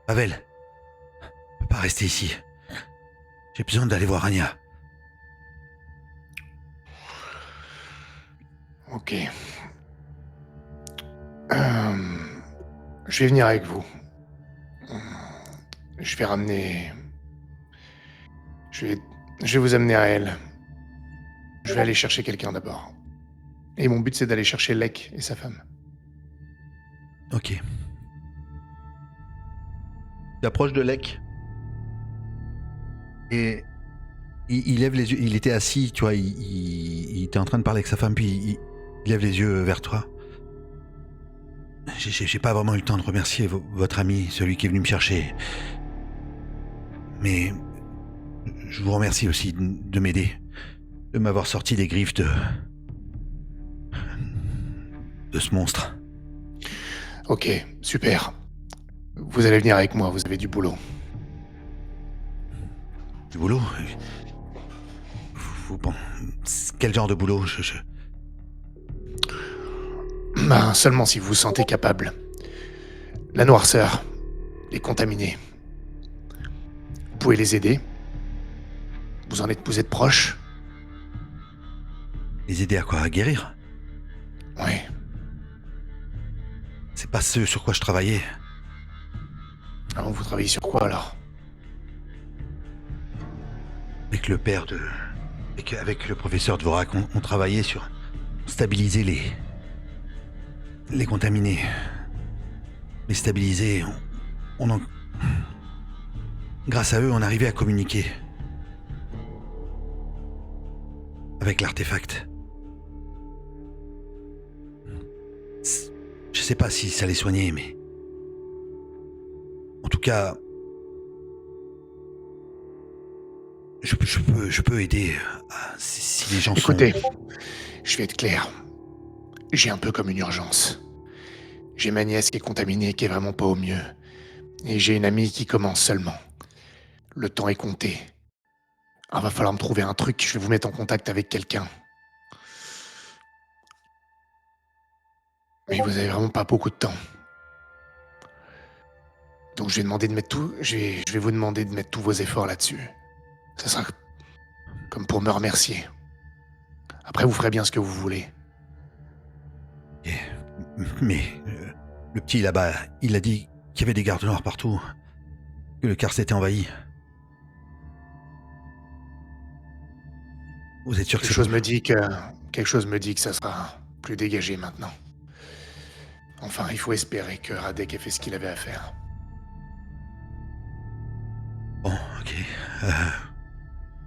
Pavel, je peux pas rester ici. J'ai besoin d'aller voir Anya. Ok. Je vais venir avec vous. Je vais ramener... Je vais vous amener à elle. Je vais aller chercher quelqu'un d'abord. Et mon but, c'est d'aller chercher Lek et sa femme. Ok. Tu approches de Lek. Et il lève les yeux. Il était assis, tu vois. Il était en train de parler avec sa femme, puis il lève les yeux vers toi. J'ai pas vraiment eu le temps de remercier votre ami, celui qui est venu me chercher. Mais je vous remercie aussi de m'aider, de m'avoir sorti des griffes de ce monstre. Ok, super. Vous allez venir avec moi, vous avez du boulot. Du boulot? Bon, quel genre de boulot? Ben, seulement si vous vous sentez capable. La noirceur, les contaminés. Vous pouvez les aider. Vous êtes proches. Les aider à quoi? À guérir? Ouais. C'est pas ce sur quoi je travaillais. Alors vous travaillez sur quoi alors? Avec le père de... Avec le professeur Dvorak, on travaillait sur stabiliser les contaminés. Les stabiliser, grâce à eux, on arrivait à communiquer. Avec l'artefact. Je sais pas si ça les soignait, mais... En tout cas... Je peux aider si les gens Écoutez, je vais être clair. J'ai un peu comme une urgence. J'ai ma nièce qui est contaminée, qui est vraiment pas au mieux. Et j'ai une amie qui commence seulement. Le temps est compté. Ah, va falloir me trouver un truc, je vais vous mettre en contact avec quelqu'un. Mais vous avez vraiment pas beaucoup de temps. Donc je vais demander de mettre tout. Je vais vous demander de mettre tous vos efforts là-dessus. Ça sera comme pour me remercier. Après, vous ferez bien ce que vous voulez. Mais le petit là-bas, il a dit qu'il y avait des gardes noirs partout, que le quartier était envahi. Vous êtes sûr que Quelque chose me dit que ça sera plus dégagé maintenant. Enfin, il faut espérer que Radek ait fait ce qu'il avait à faire. Bon, ok.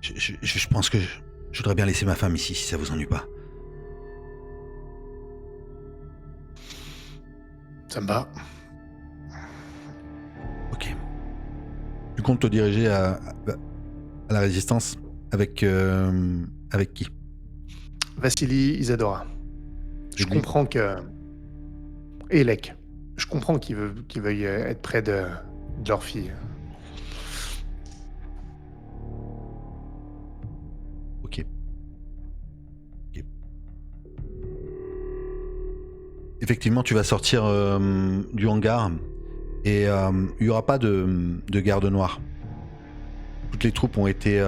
Je pense que je voudrais bien laisser ma femme ici, si ça vous ennuie pas. Ça me va. Ok. Tu comptes te diriger à la résistance avec qui? Vassili, Isadora. Je comprends que... Et Lek. Je comprends qu'ils veuillent être près de leur fille. Ok. Effectivement, tu vas sortir du hangar et il n'y aura pas de garde noire. Toutes les troupes ont été...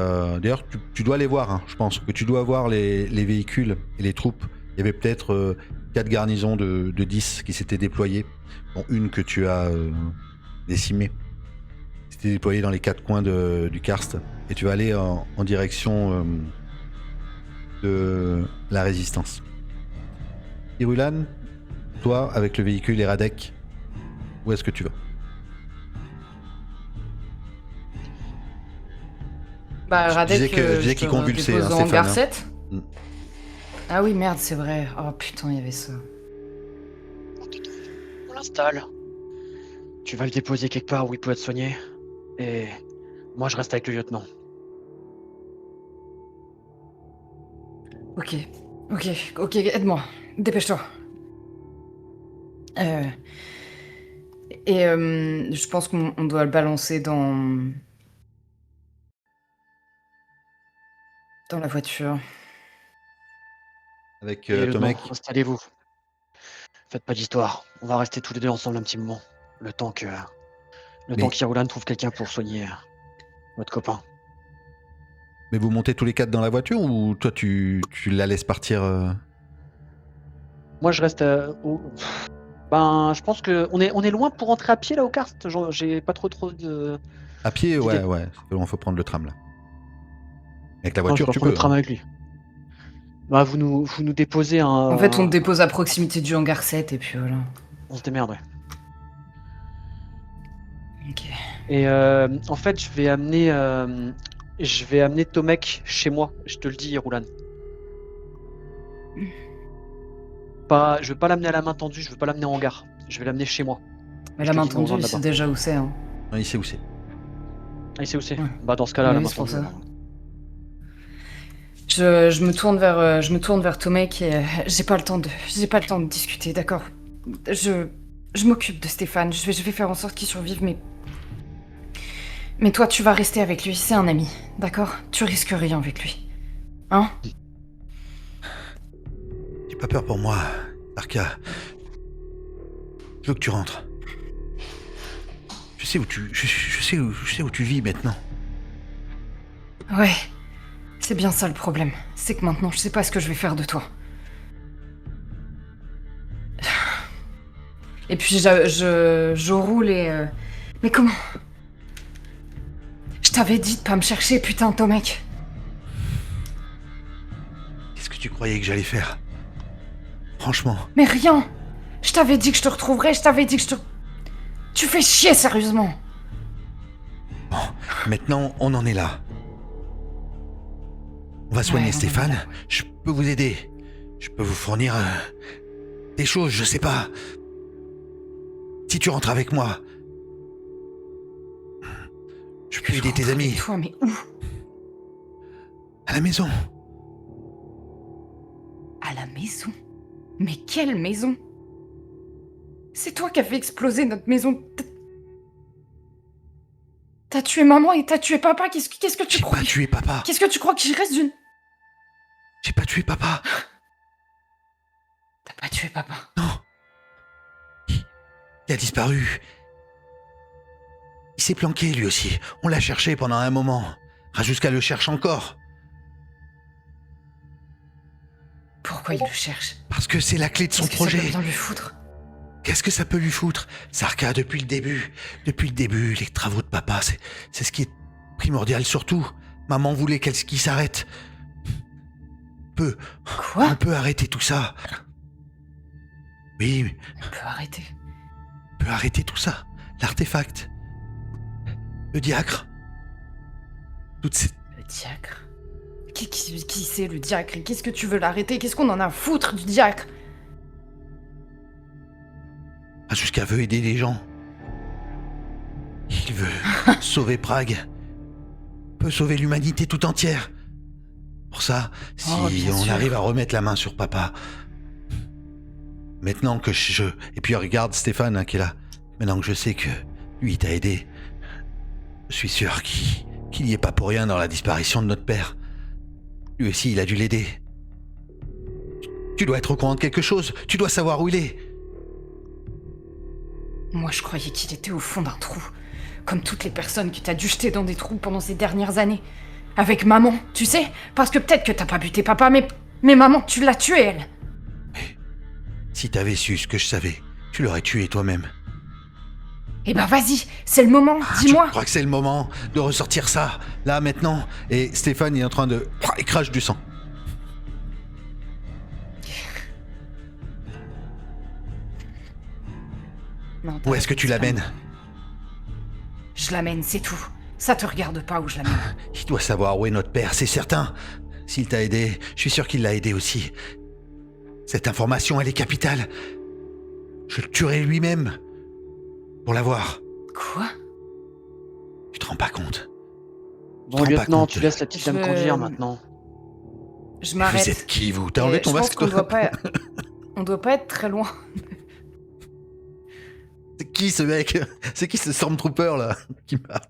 D'ailleurs, tu dois les voir, hein, je pense que tu dois voir les véhicules et les troupes. Il y avait peut-être 4 garnisons de 10 qui s'étaient déployées, dont une que tu as décimée. t'es déployé dans les 4 coins du karst et tu vas aller en direction de la résistance. Irulan, toi, avec le véhicule et Radek, où est-ce que tu vas? Bah, Je Radek, disais que- je disais qu'il convulsait, dépose hein, en Stéphane, hangar hein. 7. Mm. Ah oui, merde, c'est vrai. Oh putain, il y avait ça. On l'installe. Tu vas le déposer quelque part où il peut être soigné. Et moi, je reste avec le lieutenant. Ok, aide-moi. Dépêche-toi. Je pense qu'on doit le balancer dans la voiture. Avec Et Tomek. lieutenant, installez-vous. Faites pas d'histoire. On va rester tous les deux ensemble un petit moment. Le temps Mais- qu'Irulan trouve quelqu'un pour soigner votre copain. Mais vous montez tous les 4 dans la voiture ou toi tu la laisses partir Moi, je reste Ben, je pense que on est loin pour rentrer à pied là au karst. Genre, j'ai pas trop de. à pied? Ouais, L'idée. ouais. Il faut prendre le tram là. Avec la Non, je voiture, vais tu prendre peux. le tram hein. avec lui. Bah, vous nous déposez un. En fait, on te dépose à proximité du hangar 7 et puis voilà. On se démerde, ouais. Ok. Et en fait, je vais amener Tomek chez moi. Je te le dis, Roulan. Je veux pas l'amener à la main tendue. Je veux pas l'amener en hangar. Je vais l'amener chez moi. Mais Je la te main dis de nous tendue, rejoindre il sait là-bas. déjà où c'est. Hein. Non, il sait où c'est. Ah, il sait où c'est. Ouais. Bah, dans ce cas-là, Oui, la main c'est pour tendue. ça. Je me tourne vers Tomek et j'ai pas le temps de discuter, d'accord. Je m'occupe de Stéphane. Je vais faire en sorte qu'il survive, mais toi, tu vas rester avec lui. C'est un ami, d'accord. Tu risques rien avec lui, hein. J'ai pas peur pour moi, Arca. Je veux que tu rentres. Je sais où tu vis maintenant. Ouais. C'est bien ça le problème. C'est que maintenant, je sais pas ce que je vais faire de toi. Et puis je roule et... Mais comment? Je t'avais dit de pas me chercher, putain, Tomek. Qu'est-ce que tu croyais que j'allais faire? Franchement, Mais rien. Je t'avais dit que je te retrouverais, je t'avais dit que je te... Tu fais chier, sérieusement. maintenant on en est là. On va soigner Ouais, on en est Stéphane. là. Je peux vous aider. Je peux vous fournir des choses, je sais pas. Si tu rentres avec moi, je peux aider tes rentre amis avec toi, mais où? à la maison. À la maison? Mais quelle maison? C'est toi qui as fait exploser notre maison. T'as tué maman et t'as tué papa. Qu'est-ce que tu J'ai crois? pas tué papa. Qu'est-ce que tu crois qu'il reste d'une... J'ai pas tué papa. T'as pas tué papa. Non. Il a disparu. Il s'est planqué lui aussi. On l'a cherché pendant un moment. Jusqu'à le cherche encore. Pourquoi il le cherche? Parce que c'est la clé de son Qu'est-ce que ça projet. peut bien lui foutre? Qu'est-ce que ça peut lui foutre? Sarka, depuis le début, les travaux de papa, c'est ce qui est primordial surtout. Maman voulait qu'il s'arrête. Quoi? On peut arrêter tout ça. Oui, On peut arrêter. on peut arrêter tout ça. L'artefact. Le diacre. Toutes ces... Le diacre? Qui c'est le diacre? Qu'est-ce que tu veux l'arrêter? Qu'est-ce qu'on en a à foutre du diacre? Jusqu'à veut aider les gens. Il veut sauver Prague. Peut sauver l'humanité tout entière. Pour ça, si Oh, bien on sûr. arrive à remettre la main sur papa. Maintenant que Et puis regarde Stéphane hein, qui est là. Maintenant que je sais que lui t'a aidé, je suis sûr qu'il y est pas pour rien dans la disparition de notre père. Lui aussi, il a dû l'aider. Tu dois être au courant de quelque chose. Tu dois savoir où il est. Moi, je croyais qu'il était au fond d'un trou. Comme toutes les personnes que t'as dû jeter dans des trous pendant ces dernières années. Avec maman, tu sais? Parce que peut-être que t'as pas buté papa, mais maman, tu l'as tuée, elle. Si t'avais su ce que je savais, tu l'aurais tué toi-même. Eh ben vas-y, c'est le moment, dis-moi. Je crois que c'est le moment de ressortir ça, là, maintenant. Et Stéphane est en train de... Il crache du sang. Non, Où est-ce que tu l'amènes? Je l'amène, c'est tout. Ça te regarde pas où je l'amène. Il doit savoir où est notre père, c'est certain. S'il t'a aidé, je suis sûr qu'il l'a aidé aussi. Cette information, elle est capitale. Je le tuerai lui-même pour l'avoir. Quoi? Tu te rends pas compte? Bon, rends pas lieutenant, compte. tu laisses la petite dame conduire maintenant. Je Vous m'arrête. êtes qui, vous? T'as Et enlevé ton je pense masque, qu'on toi? doit pas... On doit pas être très loin. C'est qui ce mec? C'est qui ce Stormtrooper là qui m'a...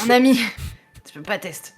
Mon ami, tu peux pas tester.